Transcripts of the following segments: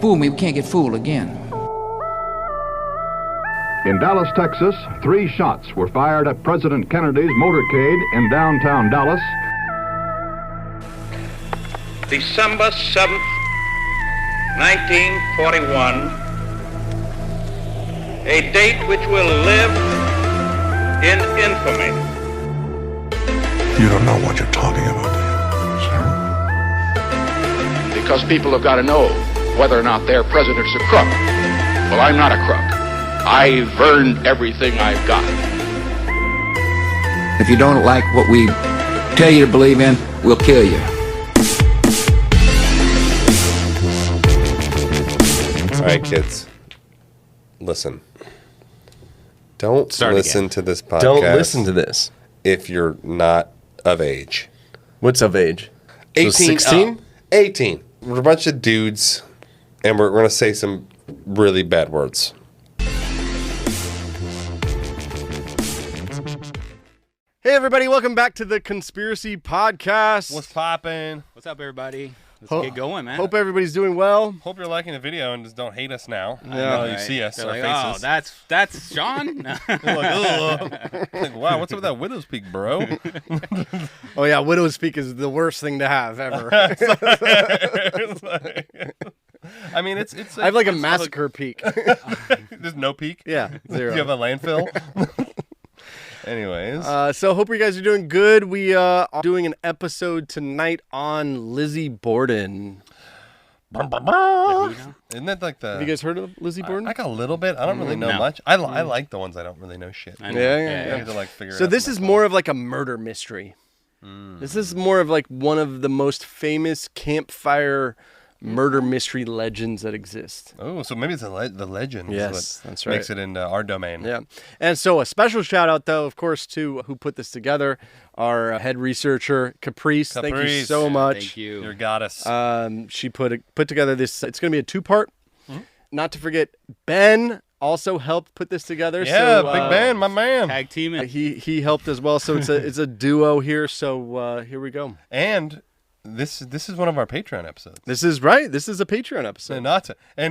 fool me, we can't get fooled again. In Dallas, Texas, 3 shots were fired at President Kennedy's motorcade in downtown Dallas. December 7th, 1941, a date which will live in infamy. You don't know what you're talking about, do you? Because people have got to know whether or not their president's a crook. Well, I'm not a crook. I've earned everything I've got. If you don't like what we tell you to believe in, we'll kill you. All right, kids. Listen. Don't listen to this podcast. Don't listen to this. If you're not of age. What's of age? 18. So 16? 18. We're a bunch of dudes, and we're going to say some really bad words. Hey, everybody. Welcome back to the Conspiracy Podcast. What's poppin'? What's up, everybody? Let's get going, man. Hope everybody's doing well. Hope you're liking the video and just don't hate us now. Yeah. You see us, They're our like, faces. oh, that's Sean? Like, wow, what's up with that widow's peak, bro? Oh, yeah. Widow's peak is the worst thing to have ever. I mean, it's I have like a massacre peak. There's no peak? Yeah, 0. Do you have a landfill? Anyways. So hope you guys are doing good. We are doing an episode tonight on Lizzie Borden. Isn't that like the... Have you guys heard of Lizzie Borden? I got a little bit. I don't really know much. I like the ones I don't really know shit. I know. Yeah. I need to like figure it So out this for is myself. more of like a murder mystery. This is more of like one of the most famous campfire murder mystery legends that exist. Oh, so maybe it's the legend. Yes, that's right. Makes it into our domain. Yeah. And so a special shout out, though, of course, to who put this together, our head researcher, Caprice. Thank you Caprice. so much. Thank you. Your goddess. She put together this. It's going to be a 2-part. Not to forget, Ben also helped put this together. Yeah, so, Big Ben, my man. Tag team it. He helped as well. So it's a duo here. So here we go. And this is one of our Patreon episodes. This is right. This is a Patreon episode. And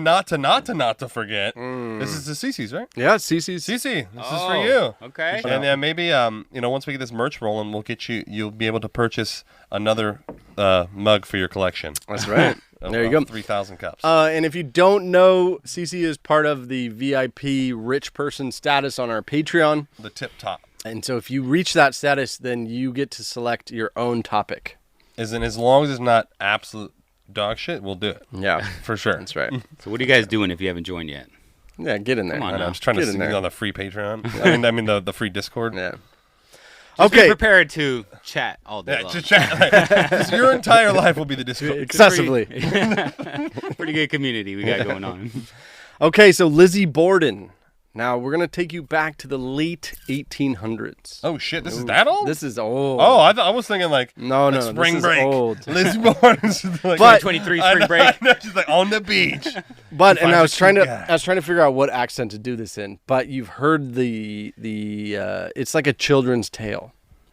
not to forget. This is the Cece's, right? Yeah, Cece's. Cece, this is for you. Okay. And then maybe once we get this merch rolling, we'll get you'll be able to purchase another mug for your collection. That's right. There you go. 3,000 cups. And if you don't know, Cece is part of the VIP rich person status on our Patreon. The tip top. And so if you reach that status, then you get to select your own topic. As long as it's not absolute dog shit, we'll do it. Yeah, For sure. that's right. So what are you guys doing if you haven't joined yet? Yeah, get in there. Come on. I know, now. I'm just trying to Get in sneak there. on the free Patreon. I mean the free Discord. Yeah. Just Okay. be prepared to chat all day Yeah, long. just chat. Your entire life will be the Discord. Excessively. Pretty good community we got going on. Okay, so Lizzie Borden. Now, we're going to take you back to the late 1800s. Oh shit, this is that old? This is old. Oh, I was thinking like No, spring this is break. old. Lizzie Borden's like, But- 2023 spring break. I know, she's like on the beach. But and Find I what was trying you to got. I was trying to figure out what accent to do this in. But you've heard the it's like a children's tale.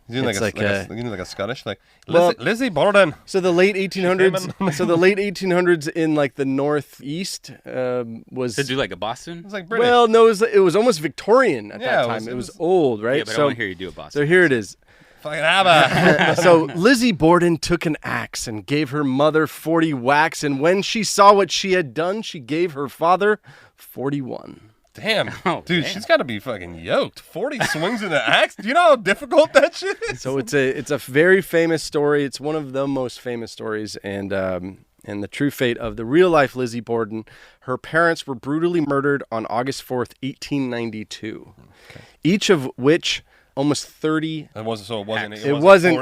You It's like like a Scottish like Well- Lizzie Borden. So the late 1800s. Came So the late 1800s in like the northeast was. To do like a Boston? It's like British. Well, no, it was almost Victorian at Yeah, that it time. was- It it was was- old, right? Yeah, but I want to hear you do a Boston. So here it is. Fucking ABBA. So Lizzie Borden took an axe and gave her mother 40 whacks, and when she saw what she had done, she gave her father 41. Damn. Oh, Dude, damn. she's got to be fucking yoked. 40 swings in the axe. Do you know how difficult that shit is? So it's a very famous story. It's one of the most famous stories, and the true fate of the real life Lizzie Borden. Her parents were brutally murdered on August 4th, 1892. Okay. Each of which almost 30. It wasn't. So it wasn't.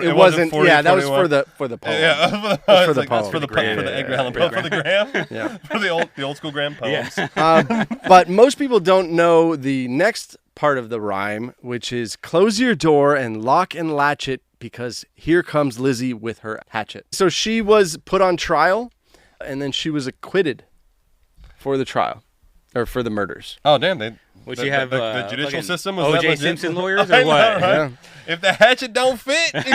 It wasn't. 40, Yeah, that was 41. for the poem. Yeah, That's for the that's poem. for the Graham. for the Edgar Allan Yeah, Poe, for the Graham. Yeah. For the old school Graham poems. But most people don't know the next part of the rhyme, which is close your door and lock and latch it because here comes Lizzie with her hatchet. So she was put on trial, and then she was acquitted for the trial, or for the murders. Oh damn! Would the, you have the judicial fucking system? Was that O.J. legit? Simpson lawyers I or know, what? right? Yeah. If the hatchet don't fit, look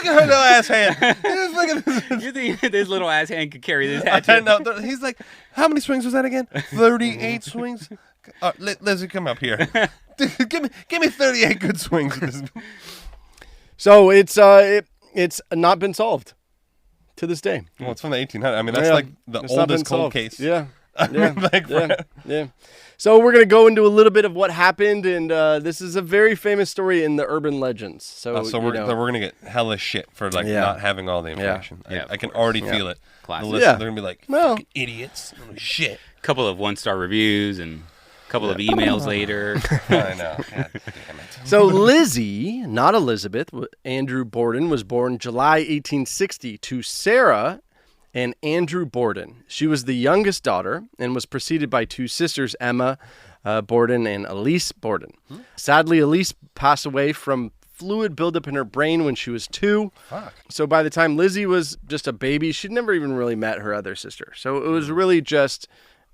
at her little ass hand. Just look at this. You think His little ass hand could carry this I hatchet. know. He's like, how many swings was that again? 38 swings. Lizzie, come up here. Dude, give me 38 good swings. So it's not been solved to this day. Well, it's from the 1800s. I mean, that's Yeah, like the it's not been oldest cold solved. case. Yeah. I Yeah. mean, like, Yeah. So we're gonna go into a little bit of what happened, and this is a very famous story in the urban legends. So, we're gonna get hella shit for like Yeah. not having all the information. Yeah, I can of already course. feel it. Classic. The listeners, Yeah. they're gonna be like, Well- fucking idiots. Oh, shit. Couple of 1-star reviews and a couple of emails later. I know. God damn it. So Lizzie, not Elizabeth, Andrew Borden, was born July 1860 to Sarah and Andrew Borden. She was the youngest daughter and was preceded by two sisters, Emma Borden and Elise Borden. Sadly, Elise passed away from fluid buildup in her brain when she was 2. Fuck. So by the time Lizzie was just a baby, she'd never even really met her other sister. So it was really just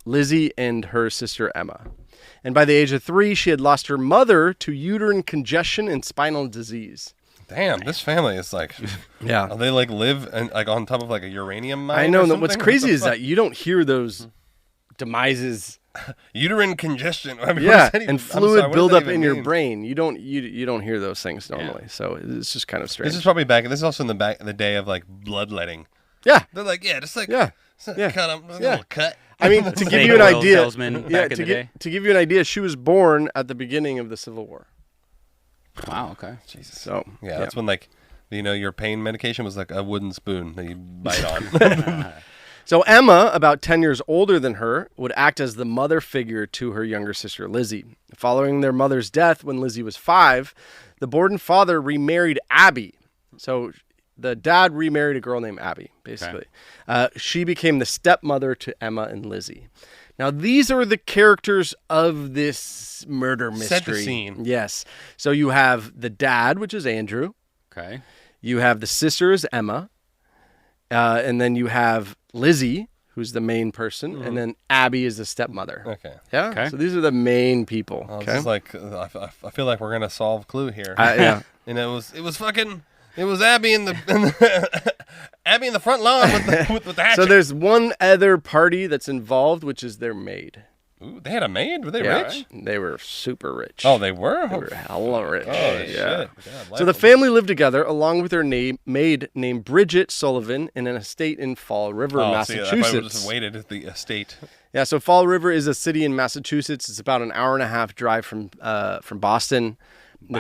Lizzie and her sister Emma. And by the age of 3, she had lost her mother to uterine congestion and spinal disease. Damn, this family is like, Yeah. they like live and like on top of like a uranium mine. I know. or And what's something? crazy What the is that you don't hear those demises. uterine congestion. I mean, what Yeah, does that even- and I'm sorry, fluid what does buildup that even in your mean? brain. You don't hear those things normally. So it's just kind of strange. This is probably back. This is also in the day of like bloodletting. Yeah. They're like, yeah, just like Yeah. cut Yeah. them, a Yeah. little cut. I mean, to give Snake you an oil idea, salesman back in the day. to give you an idea, she was born at the beginning of the Civil War. Wow, okay. Jesus. So Yeah, that's when like, your pain medication was like a wooden spoon that you bite on. So Emma, about 10 years older than her, would act as the mother figure to her younger sister Lizzie. Following their mother's death when Lizzie was 5, the Borden father remarried Abby. So the dad remarried a girl named Abby, basically. She became the stepmother to Emma and Lizzie. Now, these are the characters of this murder mystery. Set the scene. Yes. So you have the dad, which is Andrew. Okay. You have the sister is Emma. And then you have Lizzie, who's the main person. And then Abby is the stepmother. Okay. Yeah. Okay. So these are the main people. Well, Okay. This is like I feel like we're gonna solve Clue here. Yeah. And it was Abby in the Abby in the front lawn with the hatchet. So there's one other party that's involved, which is their maid. Ooh, they had a maid. Were they Yeah, rich? They were super rich. Oh, they were. They were hella rich. Oh, yeah. shit. God, So the family lived together along with their maid named Bridget Sullivan in an estate in Fall River, Massachusetts. See, I probably just waited at the estate. Yeah, so Fall River is a city in Massachusetts. It's about an hour and a half drive from Boston. The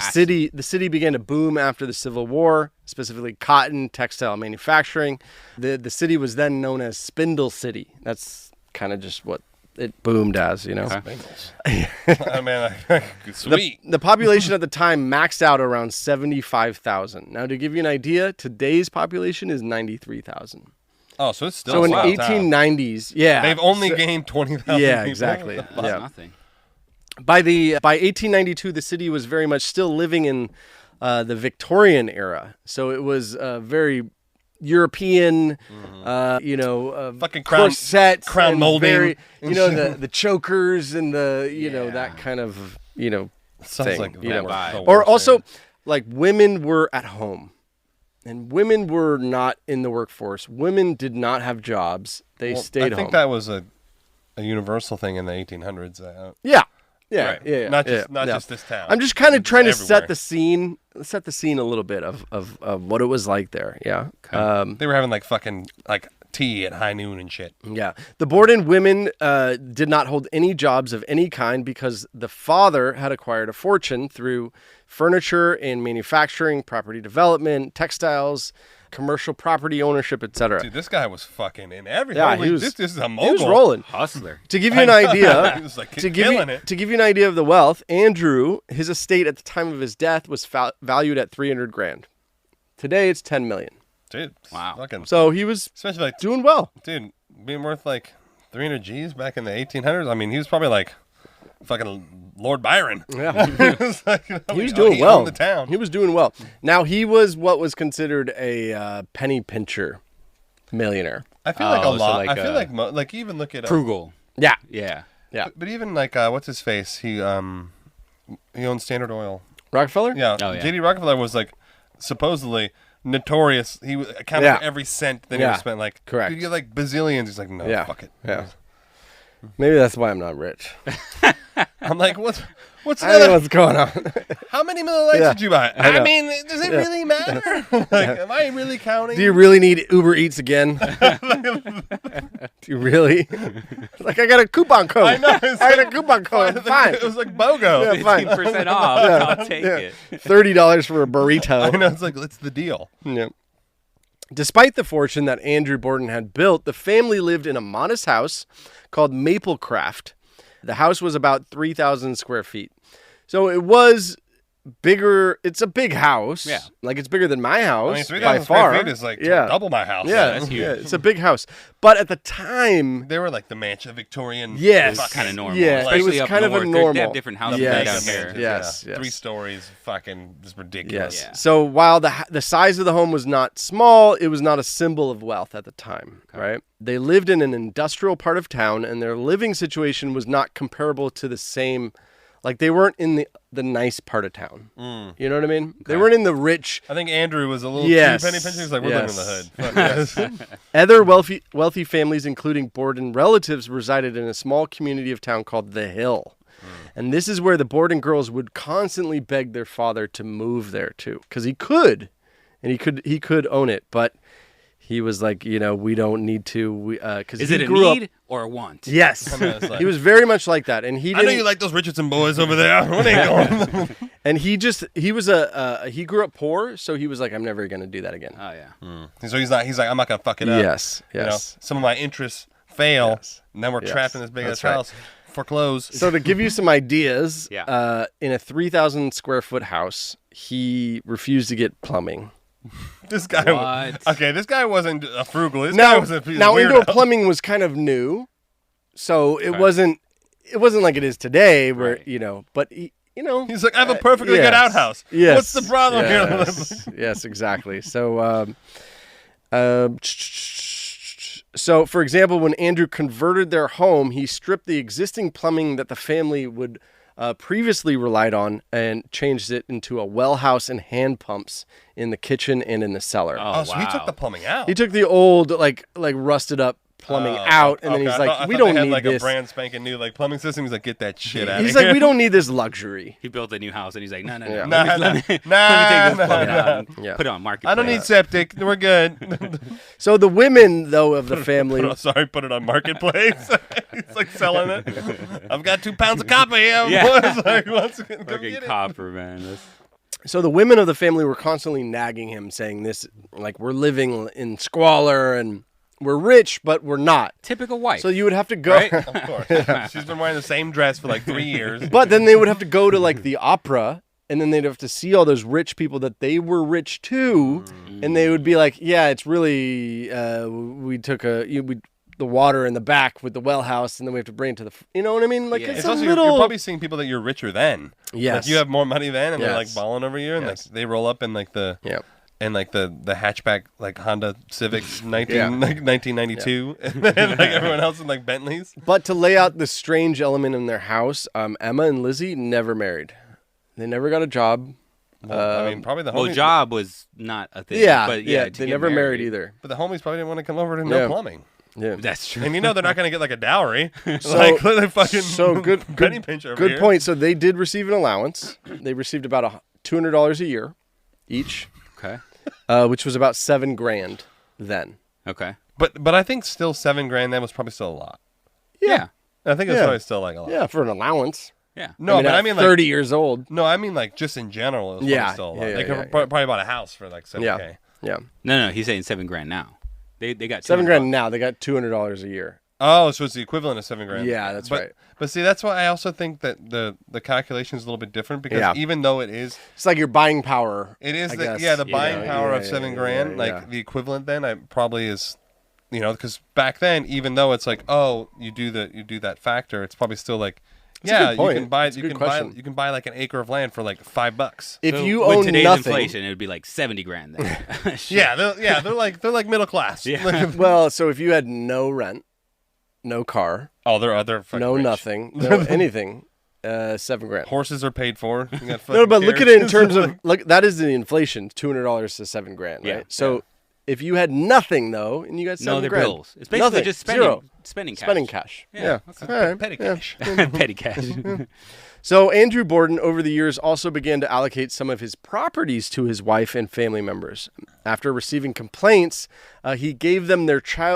city began to boom after the Civil War, specifically cotton, textile manufacturing. The city was then known as Spindle City. That's kind of just what it boomed as, you know. I mean, sweet. The population at the time maxed out around 75,000. Now, to give you an idea, today's population is 93,000. Oh, so it's still So in wow. 1890s, yeah. They've only gained 20,000 Yeah, people. exactly. That's Yeah. nothing. By 1892, the city was very much still living in the Victorian era. So it was very European, Fucking crown- corsets, crown and molding very, and the chokers and that kind of Sounds thing, like you know. the Or worst, also, man. like women were at home, and women were not in the workforce. Women did not have jobs; they stayed home. I think that was a universal thing in the 1800s. Yeah. Right. Yeah. Not yeah, just this town. I'm just kind of It's trying to everywhere. set the scene a little bit of what it was like there. Yeah. They were having like fucking like tea at high noon and shit. Yeah. The Borden women did not hold any jobs of any kind because the father had acquired a fortune through furniture and manufacturing, property development, textiles, commercial property ownership, etc. Dude, this guy was fucking in everything. Yeah, Holy, he was. this is a mogul. He was rolling. Hustler. To give you an idea, He was like to give killing it. you an idea of the wealth, Andrew, his estate at the time of his death was valued at $300,000. Today, it's $10 million. Dude, Wow. Fucking, So he was especially like, doing well. dude, being worth like 300 G's back in the 1800s. I mean, he was probably like fucking Lord Byron. Yeah. He was, like, He was doing well. owned the town. He was doing well. Now, he was what was considered a penny pincher millionaire. I feel like a Oh, so lot. like, I feel like even look at Frugal. Yeah. Yeah. Yeah. But even like what's his face? He owned Standard Oil. Rockefeller? Yeah. Oh, yeah. JD Rockefeller was like supposedly notorious. He accounted for every cent that he Yeah. would spend. Like, Correct. You get like bazillions. He's like, no, Yeah. fuck it. Yeah. Maybe that's why I'm not rich. I'm like, what's I don't know another? what's going on. How many Miller Lights Yeah. did you buy? I I know. mean, does it really matter? Like, am I really counting? Do you really need Uber Eats again? Do you really? Like, I got a coupon code. I know. It's I got like- a coupon code. Fine. It was like BOGO. Yeah, fine. 15% off. I'll take it. $30 for a burrito. I know. It's like, it's the deal. Yeah. Despite the fortune that Andrew Borden had built, the family lived in a modest house called Maplecraft. The house was about 3,000 square feet. So it was bigger. It's a big house. Yeah. Like, it's bigger than my house I mean, 3,000 by square far. feet is like Yeah. double my house. Yeah, that's huge. yeah, it's a big house. But at the time, They were like the mansion, Victorian. yes, fucking- Kind of normal. Yeah, Especially it was up kind of a north. They normal. have different houses Yes. down here. mansions, Yes, yes. 3 stories, fucking just ridiculous. Yes. Yeah. So while the size of the home was not small, it was not a symbol of wealth at the time, right? They lived in an industrial part of town, and their living situation was not comparable to the same. Like, they weren't in the nice part of town. You know what I mean? They weren't in the rich. I think Andrew was a little Yes. too penny pinching. He's like, we're living in the hood. Fuck yes. Other wealthy families, including Borden relatives, resided in a small community of town called The Hill. And this is where the Borden girls would constantly beg their father to move there too, because he could, and he could own it, but he was like, we don't need to. Because Is he it a grew need up. or a want? Yes, it's like- he was very much like that, and he I didn't. know you like those Richardson boys over there. What ain't going? And he grew up poor, so he was like, I'm never gonna do that again. Oh, yeah. So he's like, I'm not gonna fuck it up. Yes, You know, yes. some of my interests fail, Yes. and then we're Yes. trapped in this big That's ass right. house. Foreclose. So to give you some ideas, Yeah. in a 3,000 square foot house, he refused to get plumbing. This guy. What? Okay, this guy wasn't a frugal. This guy Now, was a piece now of indoor weirdo. plumbing was kind of new, so it wasn't like it is today, where Right. but He's like, I have a perfectly good yes. outhouse. Yes. What's the problem here? Yes, yes, exactly. So, so for example, when Andrew converted their home, he stripped the existing plumbing that the family would previously relied on and changed it into a well house and hand pumps in the kitchen and in the cellar. Oh, so he took wow. the plumbing out. He took the old like rusted up plumbing out, and then Okay, he's I like, thought we they don't had need like this. a brand spanking new like plumbing system. He's like, get that shit out. He's of here. like, we don't need this luxury. He built a new house, and he's like, no. Yeah. Let me take this nah, plug out and Yeah. put it on marketplace. I don't need septic. We're good. So the women, though, of the family, Put it on marketplace. He's like selling it. I've got 2 pounds of copper here. Yeah. Boys. Like, let's go Fucking get it. copper, man. That's... so the women of the family were constantly nagging him, saying this, like, we're living in squalor and we're rich, but we're not. Typical wife. So you would have to go, Right? Of course. She's been wearing the same dress for like 3 years. but then they would have to go to like the opera, and then they'd have to see all those rich people that they were rich too, and they would be like, yeah, it's really, we took the water in the back with the well house, and then we have to bring it to the, you know what I mean? Like, Yeah. it's It's a also, little, you're probably seeing people that you're richer than. yes. Like you have more money than, and they're like Yes. balling over you, and Yes. like they roll up in like the Yeah. and like the hatchback like Honda Civics Yeah. 1992, and then like everyone else in like Bentleys. But to lay out the strange element in their house, Emma and Lizzie never married. They never got a job. Well, I mean, probably the well, homies. job was not a thing. Yeah, but yeah, to they get never married either. But the homies probably didn't want to come over to no Yeah. plumbing. Yeah. That's true. And you know they're not going to get like a dowry. So- like they fucking So good, penny good, pinch over good here. point. So they did receive an allowance. They received about $200 a year each, Okay. which was about $7,000 then. Okay. But I think still $7,000 then was probably still a lot. Yeah. I think it's Yeah. probably still like a lot. Yeah, for an allowance. Yeah. No, but at I mean like 30 years old. no, I mean like just in general. It was Yeah, probably still a lot. yeah, They yeah, could yeah, probably bought a house for like $7,000. Yeah, yeah. No, he's saying $7,000 now. They got $7,000 now. They got $200 a year. Oh, so it's the equivalent of $7,000. Yeah, that's right. But see, that's why I also think that the calculation is a little bit different because Yeah. even though it is It's like your buying power. the guess. the buying Yeah, power yeah, of yeah, $7,000, yeah, like yeah. the equivalent then I probably is, because back then even though it's like you do that factor, it's probably still like a yeah good you point. can buy That's a good question. you can buy like an acre of land for like $5. If So you with own today's nothing, inflation, it would be like $70,000 then. Yeah, they're like middle class. Yeah. well, so if you had no rent, no car, Oh, they're fucking no rich. nothing, no anything, $7,000. Horses are paid for. You got No, but fucking look at it in carriages. terms of look. That is the inflation, $200 to $7,000, right? Yeah. So if you had nothing though, and you got $7,000, No, they're bills. It's basically Nothing. just spending, Zero. spending cash. Spending cash. Yeah. All right. Petty Yeah. cash. Petty cash. So Andrew Borden, over the years, also began to allocate some of his properties to his wife and family members. After receiving complaints, he gave them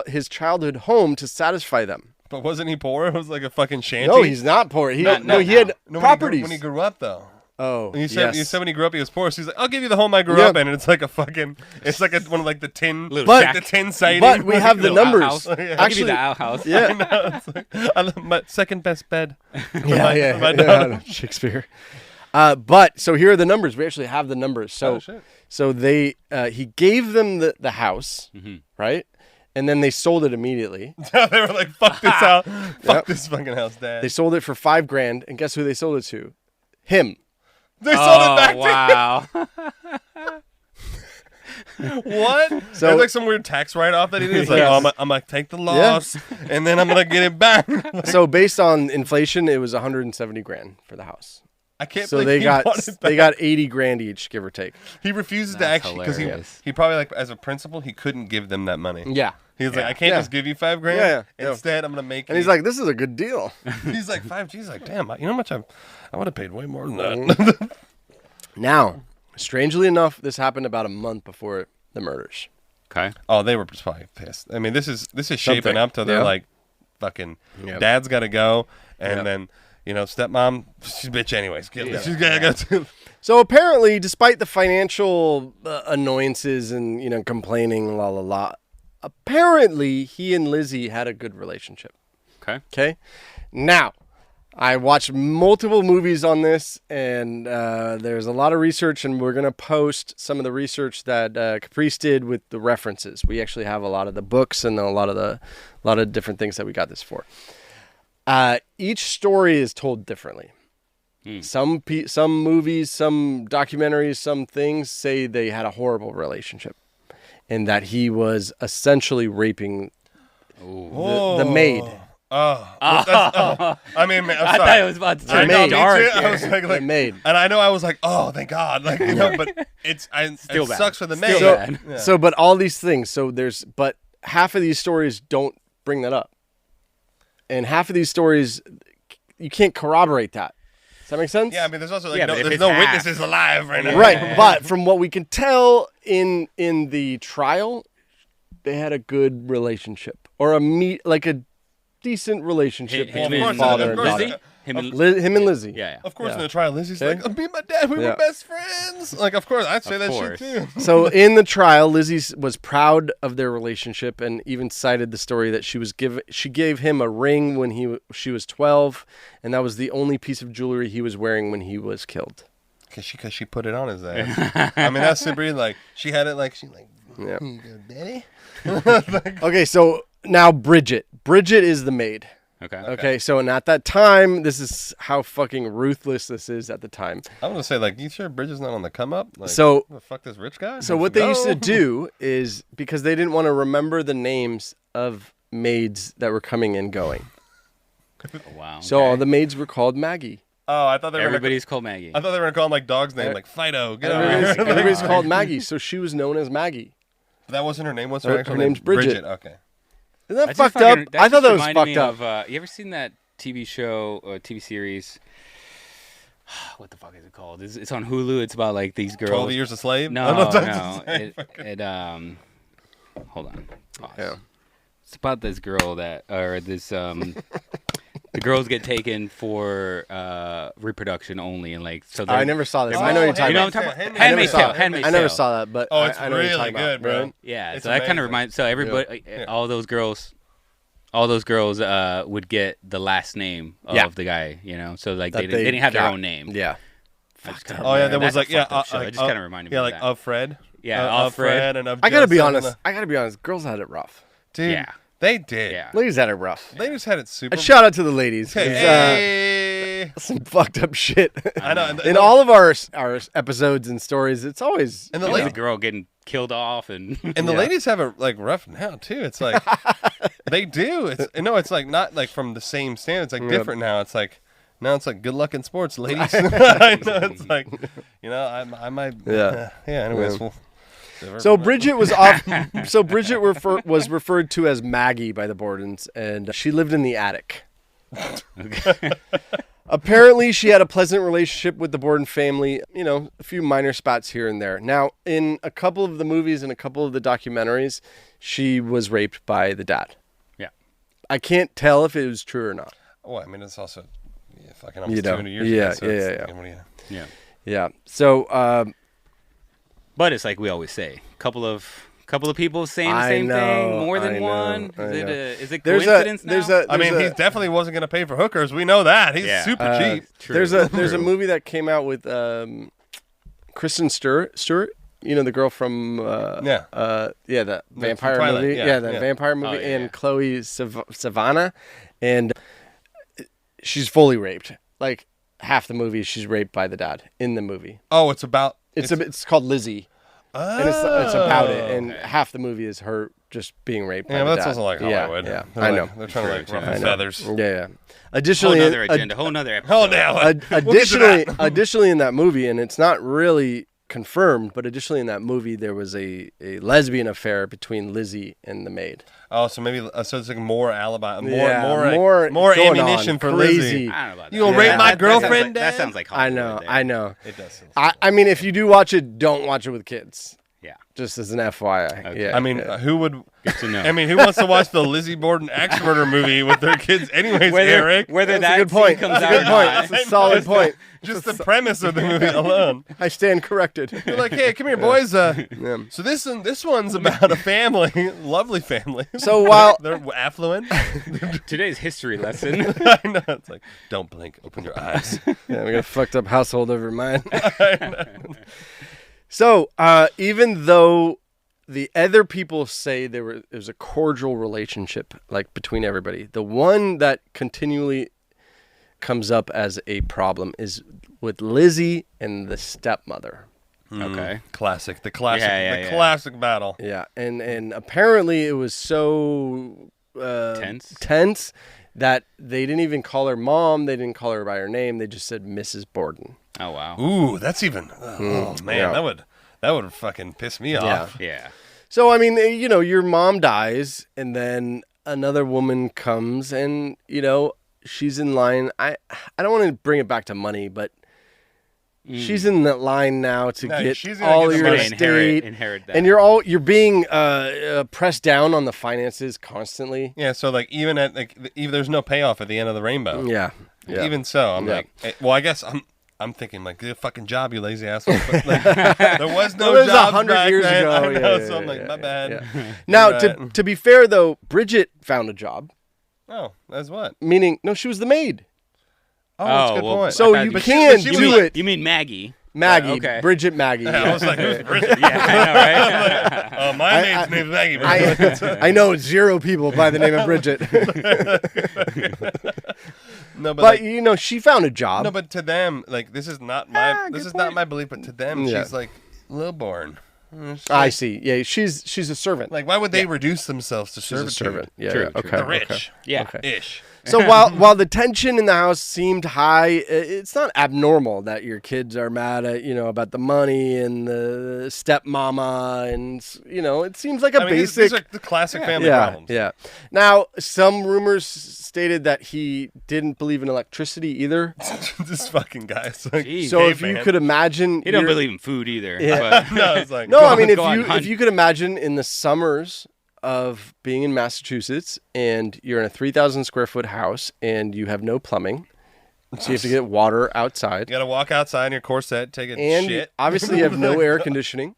his childhood home to satisfy them. But wasn't he poor? It was like a fucking shanty. No, he's not poor. He had No, properties. When he grew up, though. Oh, You said yes. when he grew up he was poor. So he's like, I'll give you the home I grew Yeah. up in, and it's like a fucking, it's like one of like the tin, Little But- shack. the tin siding. But we have the Little numbers. outhouse. I'll give you Actually, the outhouse. yeah, I love my second best bed. yeah, my yeah, daughter. Shakespeare. But so here are the numbers. We actually have the numbers. So, Oh, shit. so they he gave them the house, right, and then they sold it immediately. They were like, fuck this house. Fuck this fucking house, Dad. They sold it for $5,000, and guess who they sold it to? Him. They sold it back to wow. what? So- There's like some weird tax write-off that he did. He's like, Yes. oh, I'm gonna take the loss, and then I'm gonna get it back. So based on inflation, it was $170,000 for the house. I can't So believe they he got bought it back. they got $80,000 each, give or take. He refuses to That's actually because hilarious. he probably like as a principal he couldn't give them that money. Yeah. He was like, I can't Yeah. just give you $5,000. Yeah, yeah. Instead, I'm gonna make. And he's like, "This is a good deal." he's like 5G. He's like, damn, you know how much I would have paid way more than Mm-hmm. that. Now, strangely enough, this happened about a month before the murders. Okay. Oh, they were probably pissed. I mean, this is shaping Something. up to they're Yeah. like, fucking, Yep. Dad's got to go, and Yep. then stepmom, she's a bitch anyways. She's gotta go too. So apparently, despite the financial annoyances and complaining, la la la, apparently he and Lizzie had a good relationship. Okay. Okay. Now, I watched multiple movies on this, and there's a lot of research, and we're gonna post some of the research that Caprice did with the references. We actually have a lot of the books and a lot of different things that we got this for. Each story is told differently. Some movies, some documentaries, some things say they had a horrible relationship, and that he was essentially raping the maid. I mean, I'm sorry. I thought it was about to turn know, me dark. too. I was like, The maid. and I know I was like, oh, thank God, but it Still bad. sucks for the Still maid. bad. So, but all these things. But half of these stories don't bring that up, and half of these stories you can't corroborate that. Does that make sense? Yeah, I mean, there's also like Yeah, but if there's it's no half. witnesses alive right now. Right, but from what we can tell in the trial, they had a good relationship, or a decent relationship Him between and father and course, daughter. Lizzie? Him and Him and Lizzie. Yeah, yeah. Of course, Yeah. in the trial, Lizzie's Okay. like, me and my dad, we Yeah. were best friends. Like, of course, I'd say Of that course. shit too. So in the trial, Lizzie was proud of their relationship, and even cited the story that she gave him a ring when she was 12, and that was the only piece of jewelry he was wearing when he was killed. Cause she put it on his ass. I mean, that's super. Like, she had it like Yeah. here you go, daddy. Okay, so now Bridget. Bridget is the maid. Okay. Okay, so and at that time, this is how fucking ruthless this is at the time. I'm gonna say, like, you sure Bridget's not on the come up? Like, So- the fuck this rich guy. So what they used to do is, because they didn't want to remember the names of maids that were coming and going, Wow. so all okay. the maids were called Maggie. Oh, I thought they were. Everybody's called Maggie. I thought they were gonna call him like dog's name, like Fido. Get over here. Everybody's called Maggie, so she was known as Maggie. That wasn't her name. What's Her- her actual her name? name's Bridget. Okay. Isn't that That's fucked just up? fucking- I thought that just was reminded fucked me up. Of, you ever seen that TV show or TV series? What the fuck is it called? It's on Hulu. It's about like these girls. 12 Years a Slave. No, I'm not talking no. to say. Hold on. Pause. Yeah. It's about this girl the girls get taken for reproduction only, and like so. I never saw this. Oh, I know you're talking You know about. what I'm talking about? Handmaid's Handmaid's Tale. Tale. Handmaid's I never Tale. saw that, but Oh, it's I know what you're really talking about. good, bro. Really? Yeah, It's so that kind amazing. of reminds. So everybody, all those girls would get the last name of Yeah. the guy. So like That they didn't have their got. own name. Yeah. I just kinda Oh yeah, there remember- was that's like a fucked up show. It just kind of reminded me. Yeah, of like that. of Fred. Yeah, of Fred and of. I gotta be Joseph honest. I gotta be honest. Girls had it rough. Dude, Yeah. they did. Yeah. Ladies had it rough. Ladies had it super. A shout out to the ladies. 'Cause, Hey. some fucked up shit. I know. And In all of our episodes and stories, it's always And the The ladies. girl getting killed off and And the ladies have it like rough now too. It's like they do. It's like not like from the same standard. It's like different now. It's like Now it's like, good luck in sports, ladies. I know, it's like, I might. Yeah. Anyways, So Bridget was off. So Bridget was referred to as Maggie by the Bordens, and she lived in the attic. Apparently, she had a pleasant relationship with the Borden family. A few minor spots here and there. Now, in a couple of the movies and a couple of the documentaries, she was raped by the dad. Yeah. I can't tell if it was true or not. Well, I mean, it's also fucking almost 200 years ago. So Yeah. So. But it's like we always say, couple of people saying the same thing, more than one. Is it coincidence now? He definitely wasn't going to pay for hookers. We know that. He's super cheap. True. There's a movie that came out with Kristen Stewart. The girl from the vampire Twilight, movie. The vampire movie, and Chloe Savannah, and she's fully raped. Like half the movie, she's raped by the dad in the movie. Oh, it's about. It's called Lizzie. And it's about it, and half the movie is her just being raped. Yeah, by but the that's dad. also like Hollywood. Yeah, I know. They're trying to ruffle feathers. Yeah. Additionally, whole nother agenda, whole nother episode. Additionally, in that movie, and it's not really confirmed, but additionally in that movie, there was a lesbian affair between Lizzie and the maid. Oh, so maybe so it's like more alibi, more ammunition for crazy. Lizzie. I don't know about that. You gonna rape my girlfriend? That sounds like Hollywood. I know. It does. I mean, if you do watch it, don't watch it with kids. Yeah. Just as an FYI. Okay. Yeah. I mean, who would? Good to know. I mean, who wants to watch the Lizzie Borden axe murder movie with their kids? Anyways, Eric. Whether That's a that good point. scene comes That's a out good or point. not. That's a solid point. Just the premise of the movie alone. I stand corrected. You're like, hey, come here, boys. So this one's about a family, lovely family. So while they're affluent. Today's history lesson. I know. It's like, don't blink, open your eyes. we got a fucked up household over mine. So even though the other people say there was a cordial relationship like between everybody, the one that continually comes up as a problem is with Lizzie and the stepmother. Okay. Classic. The classic. Yeah. Classic battle. Yeah, and apparently it was so tense that they didn't even call her mom. They didn't call her by her name. They just said Mrs. Borden. Oh wow. Ooh, that's even. Oh man, Yeah. that would fucking piss me off. Yeah. So I mean, your mom dies, and then another woman comes, and she's in line. I don't want to bring it back to money, but she's in that line now to get all your estate. Inherit that. And you're being pressed down on the finances constantly. Yeah. So like even there's no payoff at the end of the rainbow. Yeah. Even so, I'm like, well, I guess I'm thinking like, get a fucking job, you lazy asshole. But, like, there was no Well, job 100 years then. ago. I know, Yeah, so I'm like, my bad. Yeah. Now, to be fair though, Bridget found a job. Oh, that's what? Meaning, no, she was the maid. Oh, that's a good point. So you can do it. You mean Maggie? Maggie, Okay. Bridget Maggie. Yeah, I was like, who's Bridget? Yeah, I know, right? Oh, my maid's name's Maggie. I know 0 people by the name of Bridget. No, but she found a job. No, but to them, like this is not my belief, but to them, she's like Lilborn. I see. Yeah, she's a servant. Like, why would they reduce themselves to She's a servant. Yeah, True, yeah. true. Okay. The rich. Okay. Yeah. Okay. Ish. So while the tension in the house seemed high, it's not abnormal that your kids are mad at about the money and the stepmama, and it seems like basic. These are the classic family problems. Yeah. Now some rumors stated that he didn't believe in electricity either. This fucking guy. Like, Jeez. So if you could imagine, He don't believe in food either. Yeah. But no, it's like No, I mean go on, hunt. if you could imagine in the summers of being in Massachusetts and you're in a 3,000 square foot house and you have no plumbing, so you have to get water outside. You gotta walk outside in your corset, take a And shit. obviously you have no air conditioning.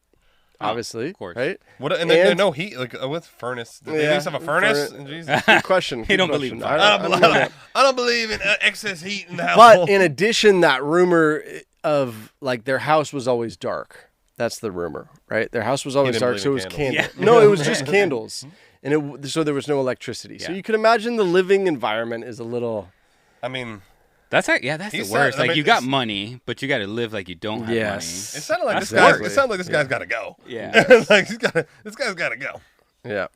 Obviously, of course. right? What? And there's no heat. Like with furnace, do they at least have a furnace? Jesus. Good question. He don't Good believe in question. fire. I don't believe in excess heat in the house. But in addition, that rumor of like their house was always dark. That's the rumor, right? Their house was always didn't dark, believe so it in was candles. candles. No, it was just candles, and so there was no electricity. So Yeah. you can imagine the living environment is a little. I mean, that's the worst. Like you got money, but you got to live like you don't have it sounded like this Exactly. guy. It sounded like this guy's got to go. money. Yeah. Like this guy's got to go. Yeah.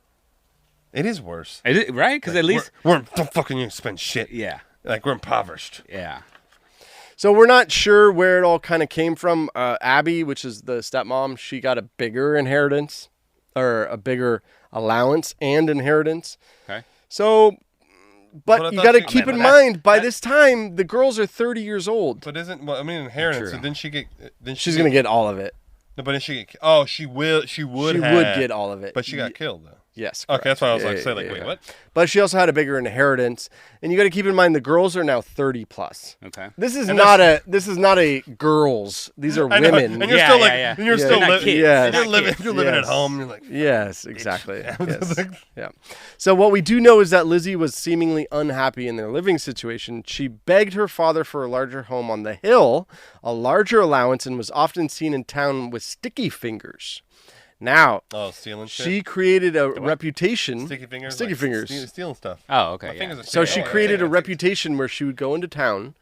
It is worse. Is it right? Because at least we're don't fucking spend shit. yeah. Like we're impoverished. Yeah. So we're not sure where it all kind of came from. Abby, which is the stepmom, she got a bigger inheritance or a bigger allowance and inheritance. Okay. So, But I but you thought got to she- keep man, in but mind, by this time, the girls are 30 years old. But inheritance. True. So then she get. Then She's going to get all of it. No, but then she get. Oh, she will. She would. She would get all of it. But she got killed though. Yes. Okay, that's why I was correct. like, saying, wait, what? But she also had a bigger inheritance, and you got to keep in mind the girls are now 30 plus. Okay. This is not a girls. These are I know, women. and you're Yeah, still yeah, like, yeah. and you're Yeah. still They're not living. kids. Yes. They're You're not living. kids. You're living at Yes. home. You're like, Yes, exactly. Yes. Like- Yeah. So what we do know is that Lizzie was seemingly unhappy in their living situation. She begged her father for a larger home on the hill, a larger allowance, and was often seen in town with sticky fingers. Now, oh, stealing shit. she created a reputation. Sticky fingers. Sticky like, fingers. Stealing stuff. Oh, okay. My Yeah. fingers are So sticky. she Oh, created yeah, a yeah. reputation where she would go into town,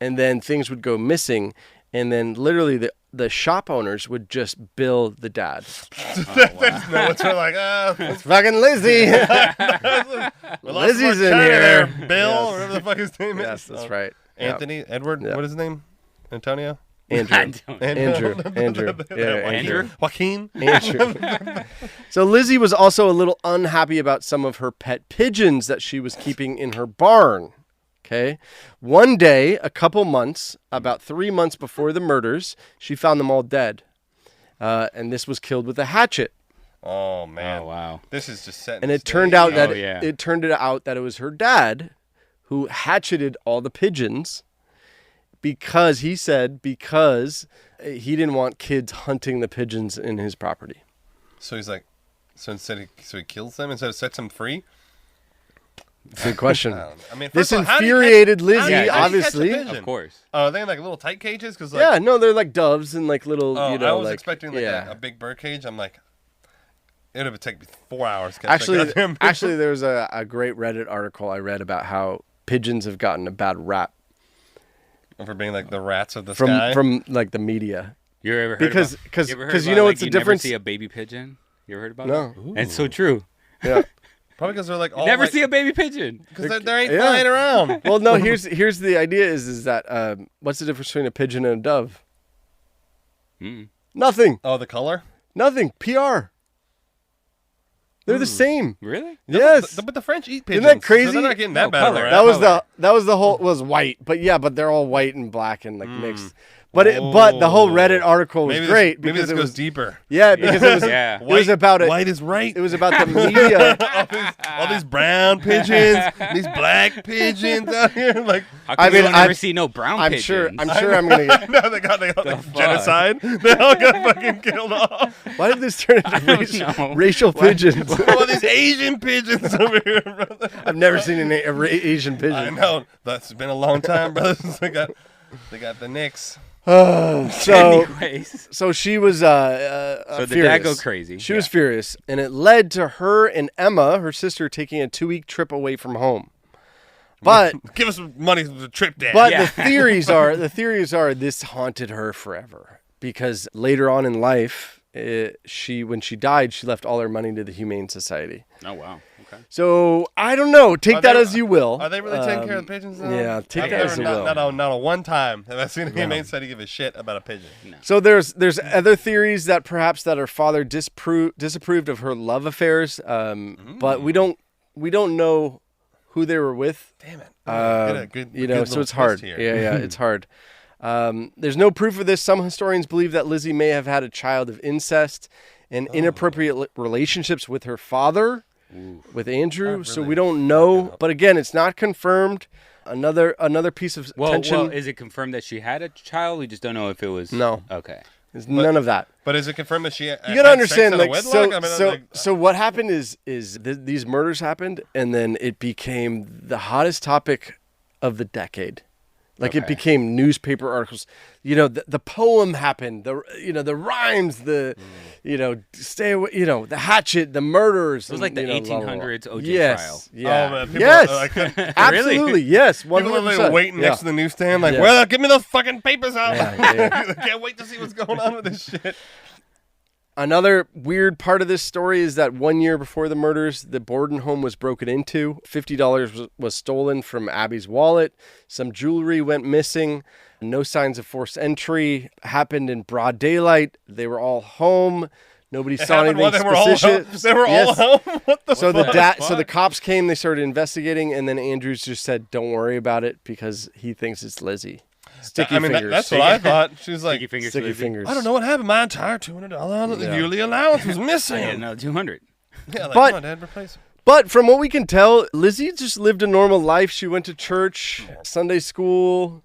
and then things would go missing, and then literally the shop owners would just bill the dad. No, it's her like, It's fucking Lizzie. Lizzie's in here. Bill, Yes. or whatever the fuck his name is. Yes, that's Oh, right. Yeah. Anthony, Edward, Yeah. what is his name? Antonio? Andrew. I don't know. Andrew. Yeah, Andrew? Joaquin? Andrew. So Lizzie was also a little unhappy about some of her pet pigeons that she was keeping in her barn. Okay. One day, a couple months, about 3 months before the murders, she found them all dead. And this was killed with a hatchet. Oh, man. Oh, wow. This is just setting And the it turned stage. out that Oh, yeah. it turned out that it was her dad who hatcheted all the pigeons because he he didn't want kids hunting the pigeons in his property. So he's like, so he kills them instead of sets them free? Good question. I mean, This first of all, how do you infuriated catch- Lizzie, how do you catch a obviously. pigeon? Of course. Oh, are they in like little tight cages? Cause like, Yeah, no, they're like doves and like little, oh, you know, I was like, expecting like yeah. a big bird cage. I'm like, it would have taken me 4 hours. To catch that goddamn pigeon. Actually, there was a great Reddit article I read about how pigeons have gotten a bad rap for being like the rats of the sky. from like the media. You ever heard Because- about, 'cause- you ever heard 'cause you about, know like, what's the you never difference? see a baby pigeon? You ever heard about No. that? And it's so true. Yeah. Probably because they're like all Never like, see a baby pigeon. because there ain't Yeah. flying around. Well, no. Here's the idea: is that what's the difference between a pigeon and a dove? Nothing. Oh, the color. Nothing. PR. They're the same. Really? Yes. But the French eat pigeons. Isn't that crazy? So they're not getting that No, bad of a color. rap. That was the whole was white, but they're all white and black and like mixed. But the whole Reddit article was great Maybe because this it goes was deeper. yeah because it was Yeah. it was about it. White is right. It was about the media. all these brown pigeons, these black pigeons out here. Like, How come I mean, you don't ever I've- see no brown I'm pigeons? sure I'm gonna get. no, they got like, fuck? genocide. They all got fucking killed off. Why did this turn into know. racial pigeons? All these Asian pigeons over here, brother. I've never seen an Asian I pigeon. know. That's been a long time, brothers. They got the Knicks. So Anyways. so she was So the furious. dad go crazy. She was furious, and it led to her and Emma, her sister, taking a 2-week trip away from home. But Give us some money for the trip, Dad. But Yeah. the theories are this haunted her forever because later on in life, when she died, she left all her money to the Humane Society. Oh wow. Okay. So I don't know. Take Are that they- as you will. Are they really taking care of the pigeons now? yeah, take I've that never, as you not, will. not a one time have I seen a humane society give a shit about a pigeon. So there's other theories that perhaps that her father disapproved of her love affairs, but we don't know who they were with. Damn it. So it's hard. Here. Yeah, it's hard. There's no proof of this. Some historians believe that Lizzie may have had a child of incest and inappropriate relationships with her father, with Andrew. So we don't know. But again, it's not confirmed. Another piece of tension. Well, is it confirmed that she had a child? We just don't know if it was. No. Okay. There's none of that. But is it confirmed that she You gotta understand, like, wedlock? so what happened is these murders happened, and then it became the hottest topic of the decade. Like it became newspaper articles. You know, the poem happened. The rhymes. Stay away. The hatchet. The murders. It was like the 1800s OJ yes, trial. Yeah. Oh, man, people yes. are Absolutely. Yes. 100%. People are like waiting next to the newsstand, like, Yeah. well, give me those fucking papers out. Yeah. Can't wait to see what's going on with this shit. Another weird part of this story is that 1 year before the murders, the Borden home was broken into. $50 was stolen from Abby's wallet. Some jewelry went missing. No signs of forced entry. Happened in broad daylight. They were all home. Nobody saw anything suspicious. They were all home? What the So fuck? so the cops came, they started investigating, and then Andrews just said, don't worry about it because he thinks it's Lizzie. Sticky fingers. That's what I thought. She was like, Sticky fingers. I don't know what happened. My entire $200 yearly allowance was missing. Yeah, no, 200. Yeah, like, But- come on, Dad, replace it. But from what we can tell, Lizzie just lived a normal life. She went to church, Sunday school.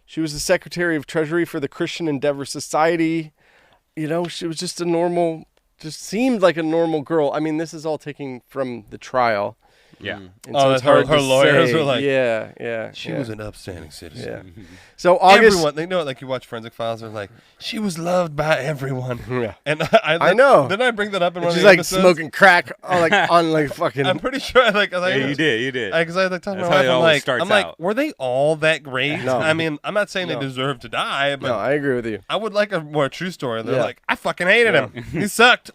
She was the Secretary of Treasury for the Christian Endeavor Society. You know, she was just just seemed like a normal girl. I mean, this is all taken from the trial. Yeah. And Oh, it's her hard to lawyers say. were like, yeah. She was an upstanding citizen. Yeah. So August. Everyone, they know it. Like you watch Forensic Files, they're like, she was loved by everyone. Yeah. And I know. Didn't I bring that up in one of She's the like episodes? smoking crack on like fucking. I'm pretty sure. You did. Because I like talking That's to my how wife. it always starts out. were they all that great? No. I mean, I'm not saying No. they deserve to die, but No, I agree with you. I would like a more true story. They're Yeah. like, I fucking hated him. He sucked.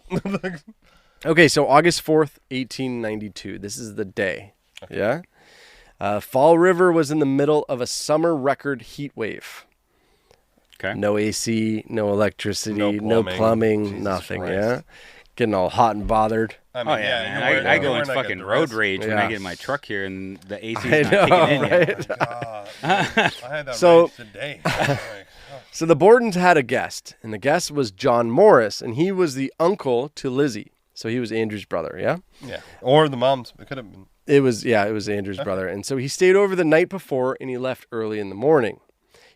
Okay, so August 4th, 1892. This is the day. Yeah. Fall River was in the middle of a summer record heat wave. Okay. No AC, no electricity, No no plumbing. plumbing, Jesus nothing. Christ. Yeah. Getting all hot and bothered. I mean, Oh yeah, you're man. I go wearing into like a fucking dress. road rage when I Yeah. get in my truck here and the AC's I not know, kicking in yet. right? God, I had that So- rage today. Like, So the Bordens had a guest, and the guest was John Morris, and he was the uncle to Lizzie. So he was Andrew's brother, yeah? yeah. Or the moms. It could have been. It was Andrew's brother. And so he stayed over the night before and he left early in the morning.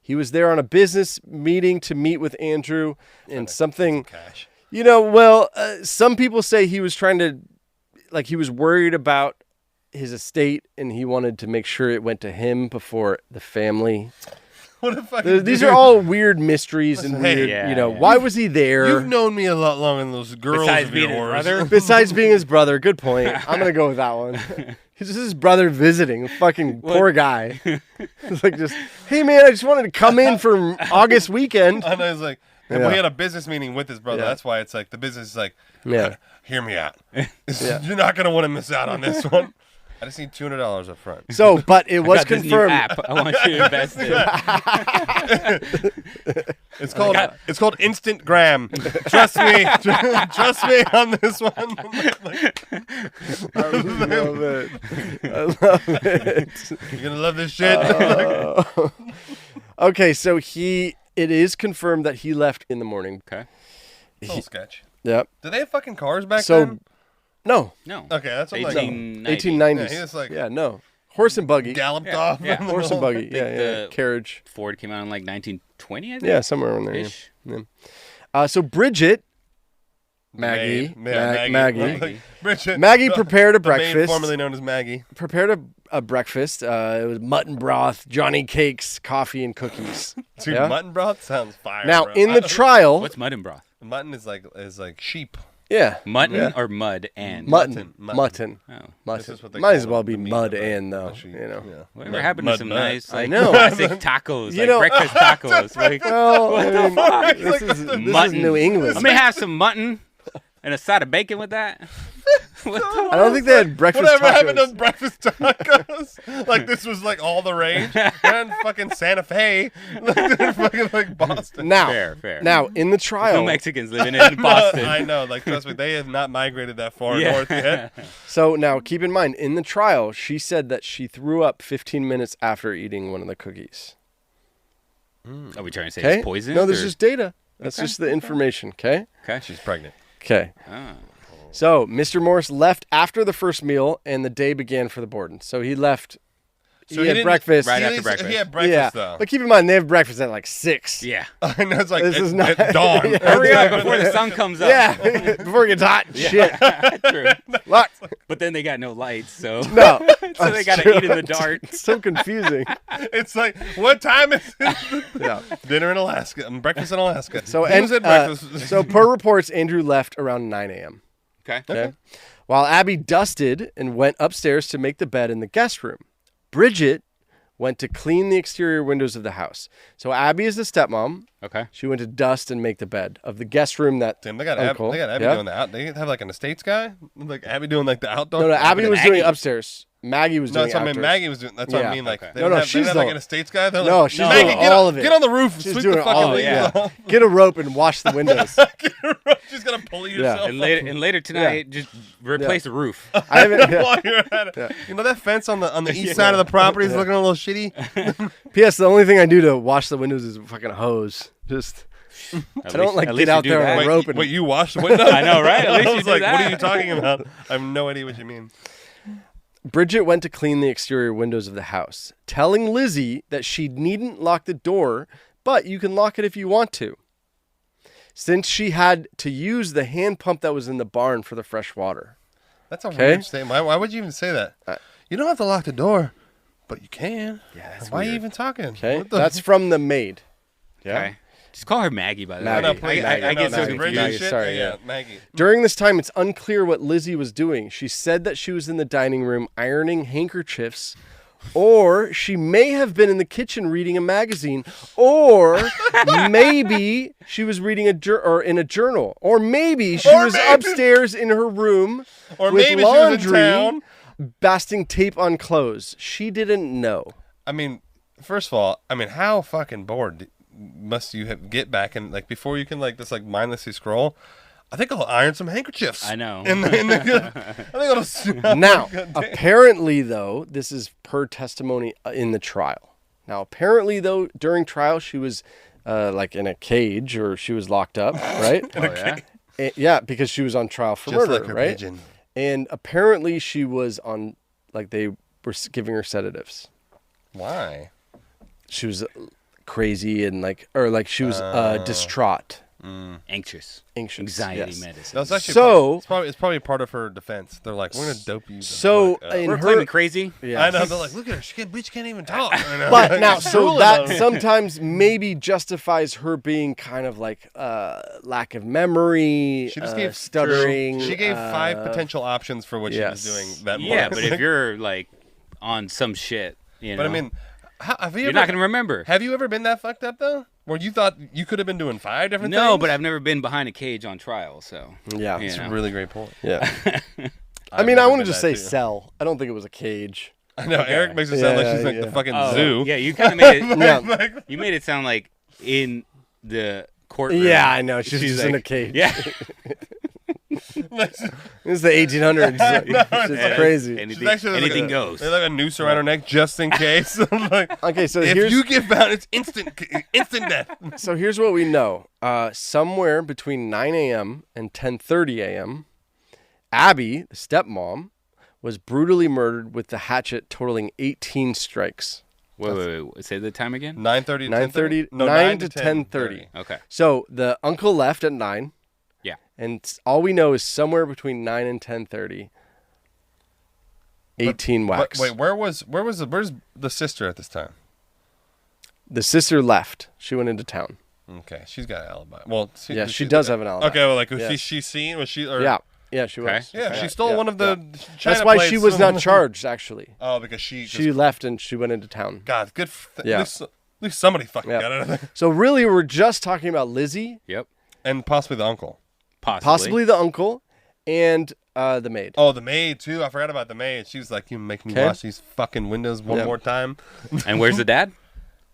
He was there on a business meeting to meet with Andrew and something, Cash. some people say he was trying to, like he was worried about his estate and he wanted to make sure it went to him before the family. What a fucking These dude. are all weird mysteries and Hey, weird, yeah. why was he there? You've known me a lot longer than those girls Besides of being his yours. brother? Besides being his brother, good point. I'm gonna go with that one. He's just his brother visiting. Fucking poor guy. It's like just, hey man, I just wanted to come in for August weekend. I know. It's like, Yeah. well, he had a business meeting with his brother. Yeah. That's why it's like the business is like, Yeah. hear me out. Yeah. You're not gonna want to miss out on this one. I just need $200 up front. So, but it was Got this new confirmed. app. I want you to invest in. It's called Instant Gram. Trust me. Trust me on this one. I love it. I love it. You're gonna love this shit. Okay, so it is confirmed that he left in the morning. Okay. It's all sketch. Yep. Did they have fucking cars back So, then? no. No. Okay, that's what I'm like. 1890. 1890s. Yeah, he was like- no. Horse and buggy. Galloped off. yeah. in the Horse and middle. buggy. Yeah. the- Carriage. Ford came out in like 1920, I think. Yeah, somewhere around there. Yeah. Ish. So Bridget, Maid. Maggie, Yeah, Maggie. Like, Bridget. Maggie prepared a The maid breakfast. formerly known as Maggie. Prepared a breakfast. It was mutton broth, Johnny cakes, coffee, and cookies. Dude, Yeah? mutton broth sounds fire. Now, bro. in I the don't- trial, What's mutton broth? mutton is like sheep. yeah, Mutton Yeah. or mud and? mutton. Mutton. Oh. This is what they Might as call well the be meat mud of the- and though. the sheep. You know. Yeah. Whatever happened to Mud some nut. nice, like, know. classic tacos, You like know- breakfast tacos? Like, Well, I mean, fuck? this Like, is mutton. New England. I'm gonna have some mutton and a side of bacon with that. What the- I don't think they had breakfast Whatever tacos. happened to breakfast tacos? Like this was like all the rage. We're in fucking Santa Fe, like, fucking like Boston. Now, Fair. now in the trial, No Mexicans living in Boston. I know, like trust me, they have not migrated that far Yeah. north yet. so now keep in mind, in the trial, she said that she threw up 15 minutes after eating one of the cookies. Are we trying to say Okay? it's poison? No, there's or- just data. That's just the information. Okay. Okay. She's pregnant. Okay. Ah. So Mr. Morris left after the first meal, and the day began for the Bordens. So he left. So he had didn't- breakfast. Right He after leaves- breakfast. He had breakfast Yeah, though. but keep in mind they have breakfast at like 6. Yeah. I know it's like This at, is not- at dawn. Yeah. Hurry up before the sun comes up. Yeah, before it gets hot. Shit. True. Look, But then they got no lights, so no. so they gotta eat in the dark. It's so confusing. It's like, what time is it? Yeah. Dinner in Alaska. Breakfast in Alaska. So He was at breakfast. so per reports, Andrew left around 9 a.m. Okay. Okay. While Abby dusted and went upstairs to make the bed in the guest room, Bridget went to clean the exterior windows of the house. So Abby is the stepmom. Okay. She went to dust and make the bed of the guest room that Damn, they got uncle. Abby doing the out. They have like an estates guy, like Abby doing like the outdoor. No, Abby was doing it Maggie. upstairs. Maggie was No, doing that's what I mean. outdoors. Maggie was doing. That's what Yeah. I mean. Like, Okay. they No, don't have, she's they have like the- an estates guy. They're No, like, she's Maggie, doing get all on, of it. Get on the roof and She's sweep doing the fucking all of it. windows Yeah. off. Get a rope and wash the windows. She's gonna pull yourself. And later tonight, just replace the roof. I haven't. Yeah. While you're at it. You know that fence on the east side of the property is looking a little shitty. P.S. The only thing I do to wash the windows is a fucking hose. Just I don't like get out there on a rope and Wait, you wash the window? I know, right? At least I you was do like, what that. are you talking about? I have no idea what you mean. Bridget went to clean the exterior windows of the house, telling Lizzie that she needn't lock the door, but you can lock it if you want to. Since she had to use the hand pump that was in the barn for the fresh water. That's a weird statement. Why would you even say that? You don't have to lock the door, but you can. Yeah, that's Why are you weird. even talking? Okay, What the- that's from the maid. Okay. Just call her Maggie, by the way. Maggie. please. I get so Maggie. confused. Maggie, sorry, yeah. Maggie. During this time, it's unclear what Lizzie was doing. She said that she was in the dining room ironing handkerchiefs, or she may have been in the kitchen reading a magazine, or maybe she was reading in a journal, or maybe she was upstairs in her room Or with maybe she was in laundry, town. basting tape on clothes. She didn't know. I mean, first of all, how fucking bored must you get back and like before you can like just like mindlessly scroll? I think I'll iron some handkerchiefs. I know. I think I'll. Now, apparently, though, this is per testimony in the trial. Now, apparently, though, during trial, she was like in a cage or she was locked up, right? Yeah, because she was on trial for Just murder, like her right? pigeon. And apparently, she was on, like, they were giving her sedatives. Why? She was crazy and she was distraught. Anxious. Anxiety medicine. That's actually So- it's probably part of her defense. They're like, we're gonna dope you. So, Like, in We're her claiming crazy. Yeah. I know. They're like, look at her. Bitch can't even talk. I know. But now, so Drooling that on her. sometimes maybe justifies her being kind of like lack of memory, She just gave stuttering. She gave 5 potential options for what she was doing that morning. Yeah, but if you're like on some shit, you know. But I mean, have you you're ever, not gonna remember. Have you ever been that fucked up though? Where you thought you could have been doing 5 different things? No, but I've never been behind a cage on trial, so Yeah, you It's know. a really great point. Yeah. I I've mean, I never want to been just that say too. cell. I don't think it was a cage. I know Eric makes it sound like Yeah, she's like yeah. the fucking Oh, zoo. Yeah, you kind of made it. Yeah. You made it sound like in the courtroom. Yeah, I know. She's just in a like- cage. Yeah, This is the 1800s. It's crazy. anything, She's actually like anything a, goes. There's like a noose around her neck just in case. Like, Okay, so if here's you get found, it's instant death. what we know. Somewhere between 9 a.m. and 10:30 a.m., Abby, the stepmom, was brutally murdered with the hatchet, totaling 18 strikes. Wait. Say the time again. 9:30. 9:30, No, 9 to 10:30. Okay. So the uncle left at 9. Yeah. And all we know is somewhere between 9 and 10:30. 18 whacks. Wait, where's the sister at this time? The sister left. She went into town. Okay, she's got an alibi. Well, Yeah, she does have an alibi. Okay, well, like was Yeah. she seen? Was she? Or, Yeah, she was. Yeah, she stole one of the. China That's why she plates. was not charged, actually. Oh, because she Left and she went into town. God, good. Yeah. At least somebody fucking Yeah. got it. I think. So really, we're just talking about Lizzie, Yep. And possibly the uncle. possibly the uncle, and the maid. Oh, the maid too. I forgot about the maid. She was like, "You make me Okay. wash these fucking windows one Yeah. more time." And where's the dad?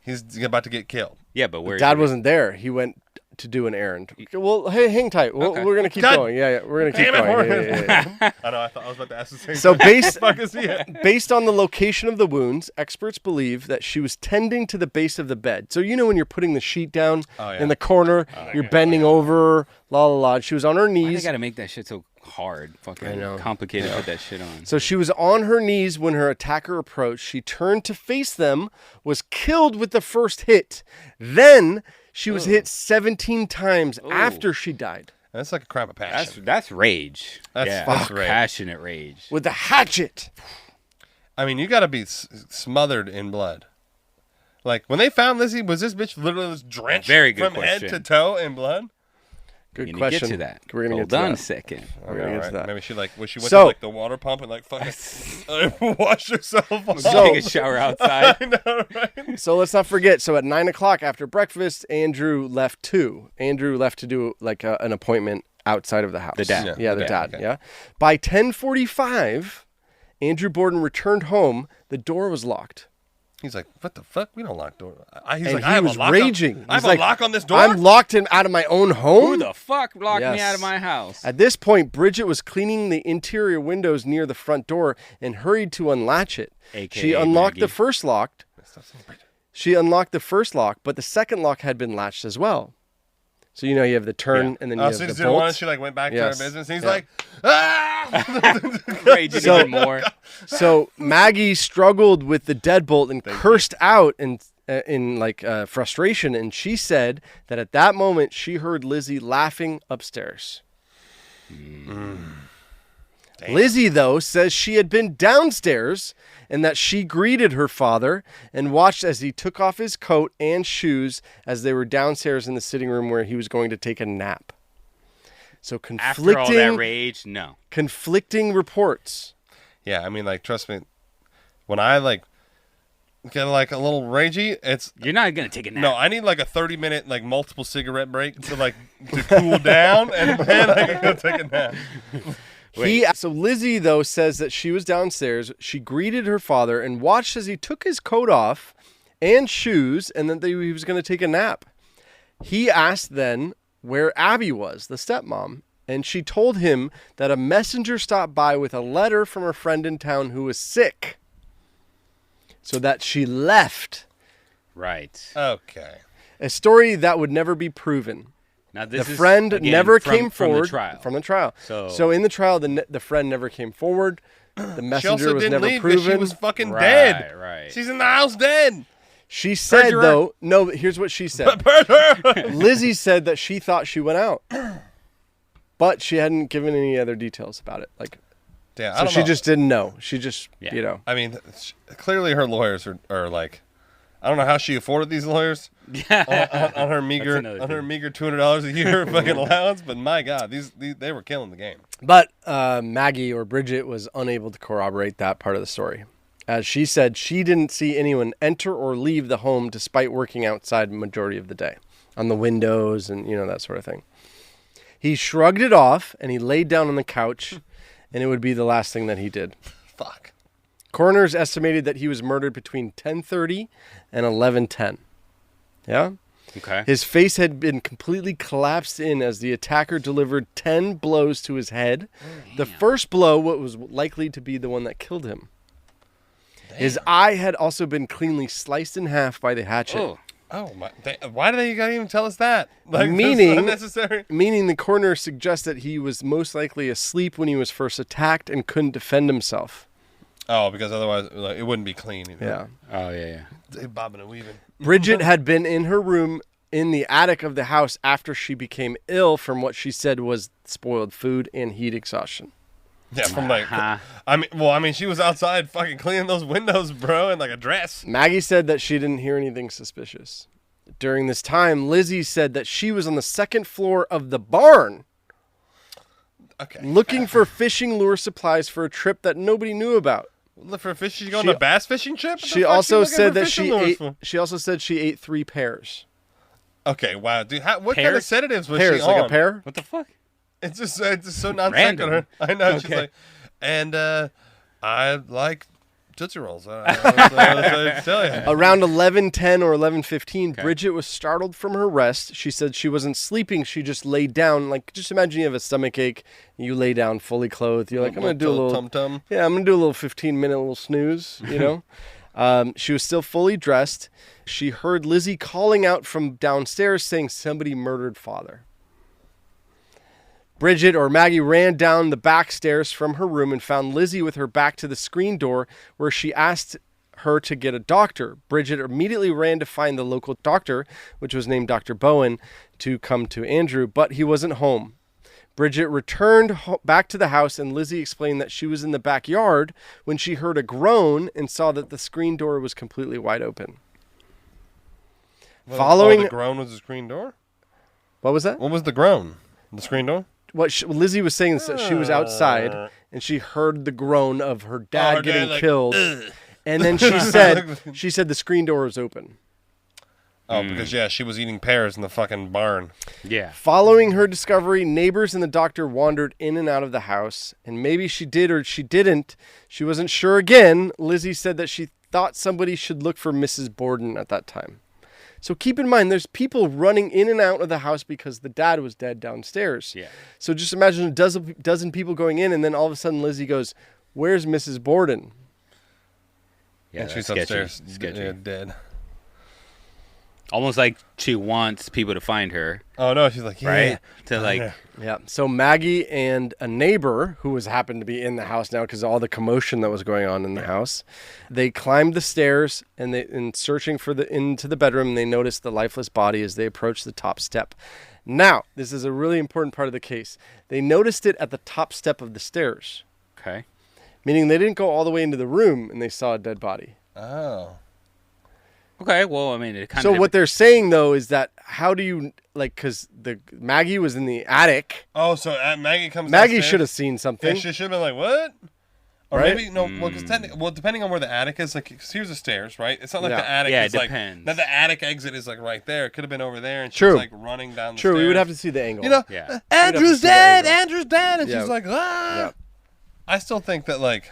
He's about to get killed. Yeah, but where? Dad wasn't there. He went to do an errand. Well, hey, hang tight. Okay. We're gonna keep God going. Yeah, we're gonna keep damn it, going. we're- Yeah. I know. I was about to ask the same. So thing. based Fuck is he at? based on the location of the wounds, experts believe that she was tending to the base of the bed. So you know when you're putting the sheet down yeah. in the corner, you're bending over, la la la. She was on her Why they knees. gotta make that shit so hard? Fucking I know. complicated. Put that shit on. So she was on her knees when her attacker approached. She turned to face them, was killed with the first hit. Then she was hit 17 times after she died That's like a crime of passion. That's rage. That's rage. Passionate rage. with a hatchet. I mean, you got to be smothered in blood. Like when they found Lizzie, was this bitch literally was drenched Very good from head question. to toe in blood? Good We're gonna question. get to that. We're gonna Hold get to on that. a second. We're gonna get to that. Maybe she went So- to like the water pump and like fucking washed herself off. Take a shower outside. I know, right? So let's not forget. So at 9 o'clock after breakfast, Andrew left too. Andrew left to do like an appointment outside of the house. The dad. Yeah, the Okay, dad. okay. Yeah. By 10:45, Andrew Borden returned home. The door was locked. He's like, what the fuck? We don't lock door. He's And like, he I have was a lock raging. I have He's like, a lock on this door. I'm locked in out of my own home. Who the fuck locked me Yes. out of my house? At this point, Bridget was cleaning the interior windows near the front door and hurried to unlatch it. AKA She unlocked Maggie. the first lock. She unlocked the first lock, but the second lock had been latched as well. So you have the turn and then you Oh, have so she the didn't want it. bolt. She like went back Yes. to her business. And he's Yeah. like, ah! Raging So- even more. So Maggie struggled with the deadbolt and cursed out in frustration, and she said that at that moment she heard Lizzie laughing upstairs. Lizzie, though, says she had been downstairs and that she greeted her father and watched as he took off his coat and shoes as they were downstairs in the sitting room where he was going to take a nap. So After all that rage, no. conflicting reports. Yeah, I mean, like, trust me, when I like get like a little ragey, it's You're not gonna take a nap. no. I need like a 30-minute like multiple cigarette break to cool down, and then I can go take a nap. So Lizzie, though, says that she was downstairs. She greeted her father and watched as he took his coat off and shoes and that he was going to take a nap. He asked then where Abby was, the stepmom, and she told him that a messenger stopped by with a letter from her friend in town who was sick, so that she left. Right. Okay. A story that would never be proven. Now The this is, friend again, never from- came forward from the trial. So in the trial, the friend never came forward. The She messenger also was didn't never leave because proven. she was fucking Right, dead. right. She's in the house dead. She said, Perjurer. though, no, here's what she said. Lizzie said that she thought she went out, but she hadn't given any other details about it. Yeah, I So don't she know. just didn't know. She just, Yeah. I mean, clearly her lawyers are like, I don't know how she afforded these lawyers on her meager another thing. $200 a year fucking allowance, but my God, these they were killing the game. But Maggie or Bridget was unable to corroborate that part of the story. As she said, she didn't see anyone enter or leave the home despite working outside the majority of the day on the windows and, that sort of thing. He shrugged it off and he laid down on the couch, and it would be the last thing that he did. Fuck. Coroners estimated that he was murdered between 10:30 and 11:10. Yeah? Okay. His face had been completely collapsed in as the attacker delivered 10 blows to his head. The first blow was likely to be the one that killed him. His eye had also been cleanly sliced in half by the hatchet. Oh. Oh my! Why do they gotta even tell us that? Like, this is Meaning- unnecessary. Meaning the coroner suggests that he was most likely asleep when he was first attacked and couldn't defend himself. Oh, because otherwise it wouldn't be clean. Yeah. Oh yeah. They bobbing and weaving. Bridget had been in her room in the attic of the house after she became ill from what she said was spoiled food and heat exhaustion. Yeah, from I mean, she was outside fucking cleaning those windows, bro, in like a dress. Maggie said that she didn't hear anything suspicious. During this time, Lizzie said that she was on the second floor of the barn Okay. looking for fishing lure supplies for a trip that nobody knew about. Look for fish. She's going on a bass fishing trip. What the She fuck also looking said for that fishing she lures ate. for? She also said she ate 3 pears. Okay, wow, dude. What kind of Pears? sedatives was Pears, she like on? a pear. What the fuck? It's just so non Random. sequitur. I know. She's Okay. like, and I like Tootsie Rolls. I tell you. Around 11:10 or 11:15, Bridget was startled from her rest. She said she wasn't sleeping. She just laid down. Like, just imagine you have a stomach ache. You lay down fully clothed. You're like, I'm going to do a little. tum-tum. Yeah, I'm going to do a little 15-minute little snooze, She was still fully dressed. She heard Lizzie calling out from downstairs saying somebody murdered father. Bridget or Maggie ran down the back stairs from her room and found Lizzie with her back to the screen door where she asked her to get a doctor. Bridget immediately ran to find the local doctor, which was named Dr. Bowen, to come to Andrew, but he wasn't home. Bridget returned back to the house, and Lizzie explained that she was in the backyard when she heard a groan and saw that the screen door was completely wide open. The Following... groan was the screen door? What was that? What was the groan? The screen door? Lizzie was saying is that she was outside and she heard the groan of her dad getting killed. And then she said the screen door was open. Oh, because, she was eating pears in the fucking barn. Yeah. Following her discovery, neighbors and the doctor wandered in and out of the house, and maybe she did or she didn't. She wasn't sure again. Lizzie said that she thought somebody should look for Mrs. Borden at that time. So keep in mind, there's people running in and out of the house because the dad was dead downstairs. Yeah. So just imagine a dozen people going in, and then all of a sudden Lizzie goes, "Where's Mrs. Borden?" Yeah, and she's upstairs, dead. Almost like she wants people to find her. Oh, no, she's like, right? To like... Yeah. So Maggie and a neighbor who happened to be in the house now because of all the commotion that was going on in the house, they climbed the stairs and searching for into the bedroom, they noticed the lifeless body as they approached the top step. Now, this is a really important part of the case. They noticed it at the top step of the stairs. Okay. Meaning they didn't go all the way into the room and they saw a dead body. Oh. Okay, well, I mean, it kind of... So what they're saying, though, is that how do you... because Maggie was in the attic. Oh, so Maggie comes Maggie should have seen something. And she should have been like, what? Or right? maybe, no, well, depending on where the attic is, like, cause here's the stairs, right? It's not like the attic is it depends. Like, the attic exit is like right there. It could have been over there, and she's like running down the stairs. We would have to see the angle. You know, Andrew's dead, Andrew's dead, and she's like, ah. Yeah. I still think that, like,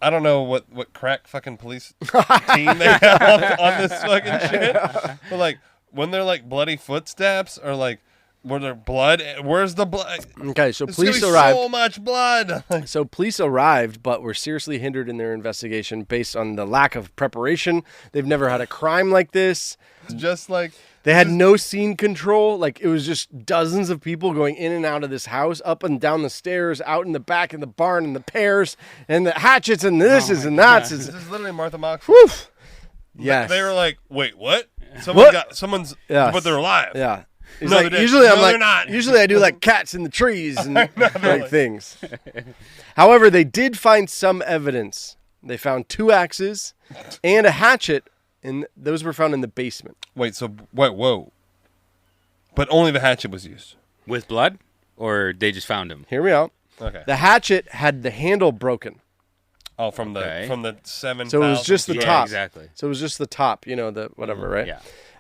I don't know what crack fucking police team they have on this fucking shit. But like when they're like bloody footsteps or like where there blood, where's the blood? Okay, so There's police gonna be arrived. So much blood. So police arrived, but were seriously hindered in their investigation based on the lack of preparation. They've never had a crime like this. It's just like they had no scene control. Like it was just dozens of people going in and out of this house, up and down the stairs, out in the back in the barn, and the pears and the hatchets and this and that. This is literally Martha Mox. Whew. Yes. They were like, wait, what? Someone's, but they're alive. Yeah. No, like, usually I'm like, they're not. Usually I do like cats in the trees and like things. However, they did find some evidence. They found 2 axes and a hatchet, and those were found in the basement. Wait, whoa. But only the hatchet was used. With blood? Or they just found him? Hear me out. Okay. The hatchet had the handle broken. Oh, from the 7,000. So it was just the top. Yeah, exactly. So it was just the top, the whatever, right?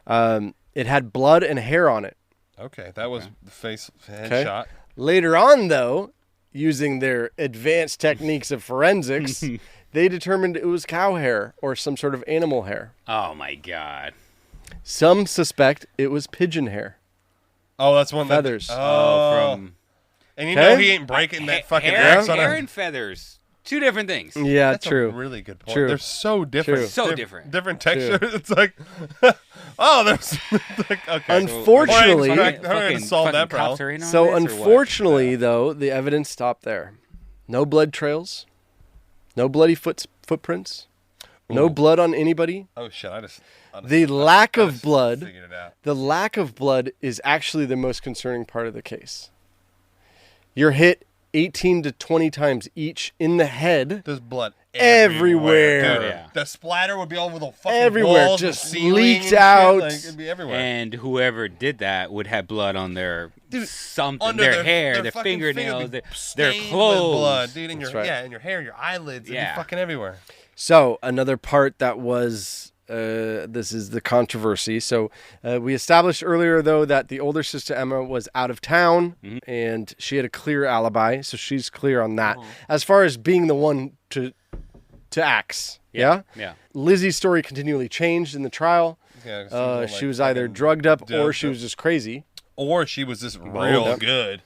Yeah. It had blood and hair on it. Okay, that was the head shot. Later on, though, using their advanced techniques of forensics, they determined it was cow hair or some sort of animal hair. Oh, my God. Some suspect it was pigeon hair. Oh, that's one feathers. From... And you know he ain't breaking that fucking axe on hair and feathers. 2 different things. Yeah, that's true. A really good point. True. They're so different. True. So different. Different texture. It's like, there's like, okay. Unfortunately, solve that problem. So unfortunately, though, the evidence stopped there. No blood trails. No bloody footprints. No blood on anybody. Oh shit! The lack of blood. Figured it out. The lack of blood is actually the most concerning part of the case. You're hit 18 to 20 times each in the head. There's blood everywhere. Dude, yeah. The splatter would be over the fucking everywhere, walls, just the ceiling leaked out. Like, it'd be everywhere. And whoever did that would have blood on their something, under their hair, their fingernails, their clothes. Blood, dude, in your right. in your hair, your eyelids, it'd be fucking everywhere. So another part that was. This is the controversy. So we established earlier, though, that the older sister Emma was out of town and she had a clear alibi. So she's clear on that. As far as being the one to axe. Yeah? Lizzie's story continually changed in the trial. Yeah, she was either drugged up or she was just crazy. Or she was just real good.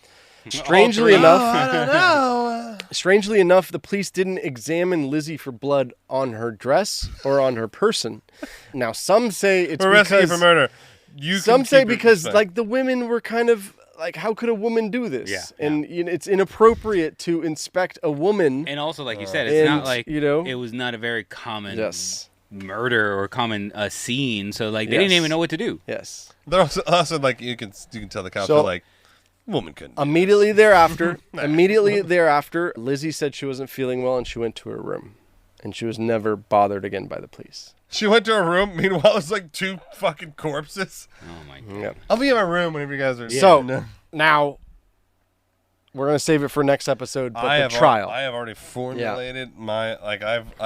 Strangely enough, I don't know. Strangely enough, the police didn't examine Lizzie for blood on her dress or on her person. Now, some say it's because for murder. Some say because like the women were kind of like, how could a woman do this? Yeah, and it's inappropriate to inspect a woman. And also, like you said, it's not like it was not a very common murder or common scene. So like they didn't even know what to do. Yes. They're also like you can tell the cops are like. Woman couldn't. Immediately thereafter, Lizzie said she wasn't feeling well and she went to her room. And she was never bothered again by the police. She went to her room. Meanwhile, it's like 2 fucking corpses. Oh my god. Yeah. I'll be in my room whenever you guys are. So now we're gonna save it for next episode. But the trial. I have already formulated my I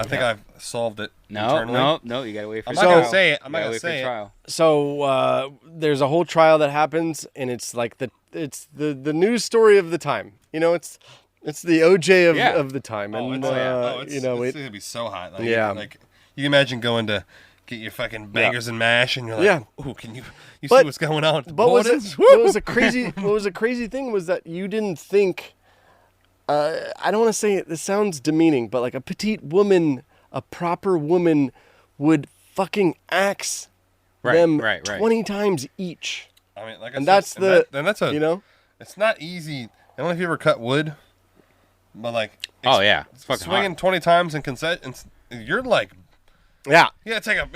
think I've solved it. No, internally. no, you gotta wait for. I'm not gonna say it. I'm not gonna say it. trial. So there's a whole trial that happens, and it's like the news story of the time. You know, it's the OJ of the time, and it's gonna be so hot. Like, like you can imagine going to get your fucking bangers and mash, and you're like, "Oh, can you see what's going on?" But what was a crazy thing was that you didn't think. I don't want to say it. This sounds demeaning, but like a petite woman, a proper woman, would fucking axe them 20 times each. I mean, like, and that's you know, it's not easy. I don't know if you ever cut wood, but like, it's fucking swinging hot. 20 times in concessions, you're like. Yeah. You gotta have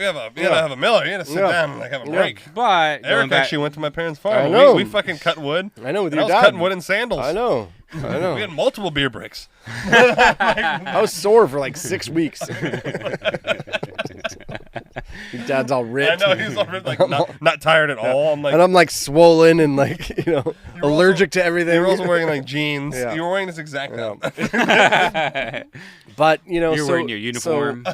a miller. You gotta sit down and like have a break. But Eric actually went to my parents' farm. I know. We fucking cut wood. I know with and your I was dad. cutting wood in sandals. I know. We had multiple beer bricks. I was sore for like 6 weeks. Your dad's all ripped. I know he's all ripped, like not tired at all. I'm like swollen and like allergic to everything. You were also wearing like jeans. Yeah. You were wearing this exact outfit. But you're wearing your uniform.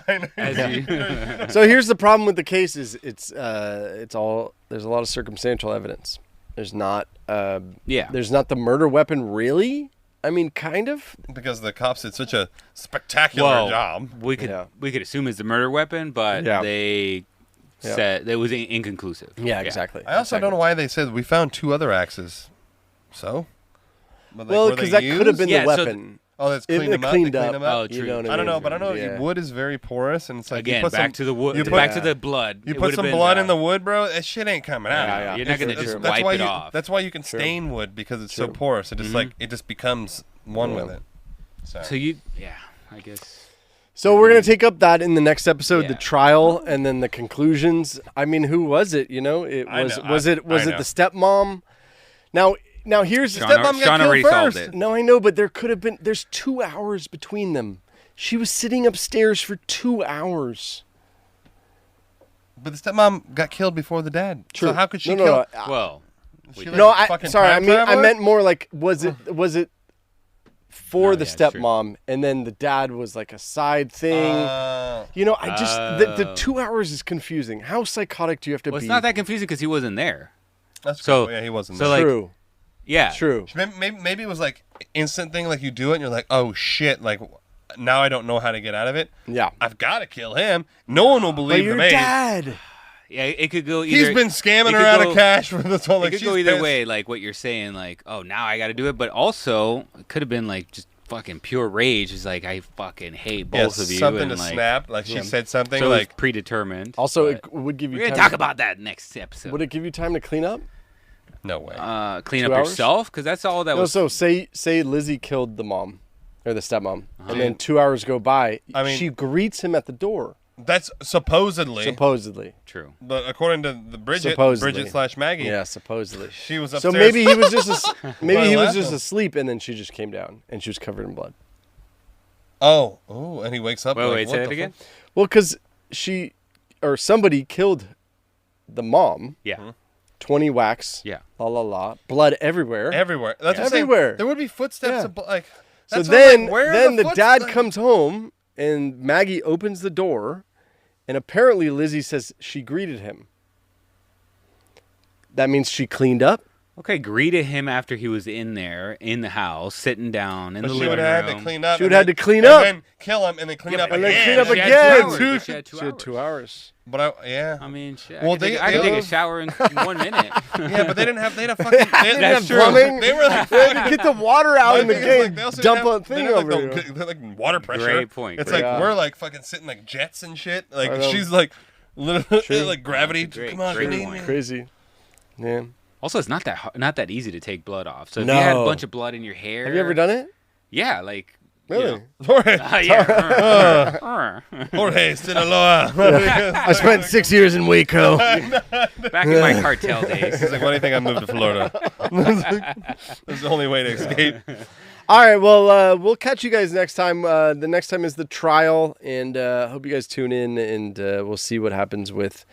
So here's the problem with the case: is it's all there's a lot of circumstantial evidence. There's not there's not the murder weapon really. I mean, kind of, because the cops did such a spectacular job. We could assume it's the murder weapon, but they said it was inconclusive. Yeah, exactly. I also don't know why they said we found 2 other axes. So, but well, because that could have been the weapon. That's cleaned them up. Cleaned up. Oh, true. You know what I don't know, but I know Yeah. wood is very porous, and it's like Again, you put back some, to the wood. You Back to the blood. You put some blood in the wood, bro. That shit ain't coming out. Yeah. You're not gonna just that's wipe why it off. That's why you can stain wood, because it's so porous. It just it just becomes one with it. So I guess. So we're gonna take up that in the next episode, the trial, and then the conclusions. I mean, who was it? You know, was it the stepmom? Now here's the stepmom got killed first. No, I know, but there could have been. There's 2 hours between them. She was sitting upstairs for 2 hours. But the stepmom got killed before the dad. True. So how could she kill? Well, I meant more like was it for the stepmom, and then the dad was like a side thing. You know, I just the 2 hours is confusing. How psychotic do you have to be? It's not that confusing because he wasn't there. That's so cool. Yeah, he wasn't. So there. True. Yeah. True. Maybe it was like instant thing, like you do it and you're like, oh shit, like now I don't know how to get out of it. Yeah. I've got to kill him. No one will believe your the maid. dad. Yeah, it could go either. He's been scamming her out of cash for this whole. Like, it could go either way, like what you're saying, like, oh, now I got to do it, but also it could have been like just fucking pure rage. It's like I fucking hate both of you. Something and to like, snap, like she said something so like predetermined. Also, it would give you. We're gonna talk about that next episode. Would it give you time to clean up? No way. Clean 2 up hours? yourself, because that's all that was. So say Lizzie killed the mom or the stepmom, and then 2 hours go by. I mean, she greets him at the door. That's supposedly. True. But according to the Bridget / Maggie. Yeah, supposedly. She was upstairs. So maybe he was just asleep, and then she just came down, and she was covered in blood. Oh, and he wakes up. Wait, say it again. Well, because somebody killed the mom. Yeah. 20 whacks. Yeah. La. Blood everywhere. Everywhere. That's what I'm everywhere. saying. There would be footsteps of like. So then the dad comes home and Maggie opens the door, and apparently Lizzie says she greeted him. That means she cleaned up. Okay, greeted him after he was in there, in the house, sitting down in the living room. She would have had to clean up. She would have had to clean up. And then kill him and then clean up and again. then clean up She again. She had 2 hours. But I mean, shit, well, I could take a shower in 1 minute. Yeah, but they didn't have. They had a fucking. They didn't have plumbing. They were like, they had to get the water out in the game. Dump a thing over here. They're like water pressure. Great point. It's like we're like fucking sitting like jets and shit. Like she's like, literally like gravity. Come on, crazy. Yeah. Also, it's not that easy to take blood off. So if you had a bunch of blood in your hair, have you ever done it? Yeah, like. Really? Jorge, Jorge Sinaloa. I spent 6 years in Waco. Back in my cartel days. He's like, why do you think I moved to Florida? That's the only way to escape. All right, well, we'll catch you guys next time. The next time is the trial, and hope you guys tune in, and we'll see what happens with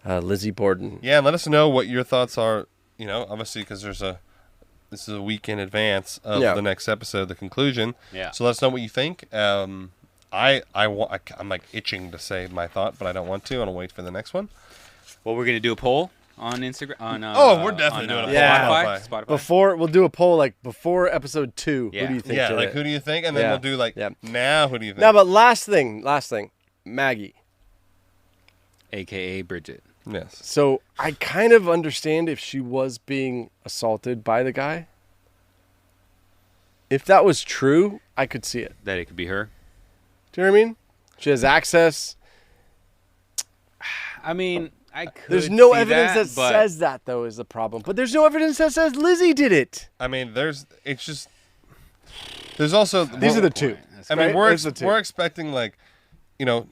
Lizzie Borden. Yeah, and let us know what your thoughts are. You know, obviously, because this is a week in advance of the next episode, the conclusion. Yeah. So let us know what you think. I'm like itching to say my thought, but I don't want to. I want to wait for the next one. Well, we're gonna do a poll on Instagram. We're definitely doing a poll on Spotify. We'll do a poll like before episode 2. Yeah. Who do you think? Yeah, did like it? who do you think? And then we'll do like now. Who do you think? No, but last thing, Maggie. AKA Bridget. Yes. So I kind of understand if she was being assaulted by the guy. If that was true, I could see it. That it could be her. Do you know what I mean? She has access. I mean, I could. There's no see evidence that but says that, though, is the problem. But there's no evidence that says Lizzie did it. I mean, there's also These are the two. I mean, Right? we're expecting like, you know,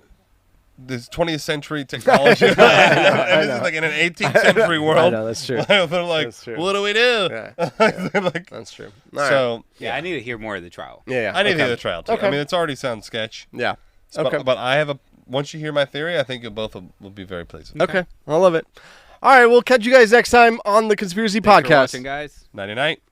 this 20th century technology, and this is like in an 18th century world. I know, that's true. They're like, That's true. what do we do? Yeah. They're like, That's true. so yeah, I need to hear more of the trial. Yeah. I need to hear the trial too. Okay. I mean, it's already sounds sketch. Yeah. But, Okay. but I have once you hear my theory, I think you both will be very pleased. Okay. I love it. All right. We'll catch you guys next time on the Conspiracy Thanks for Podcast. watching, guys. Nighty night.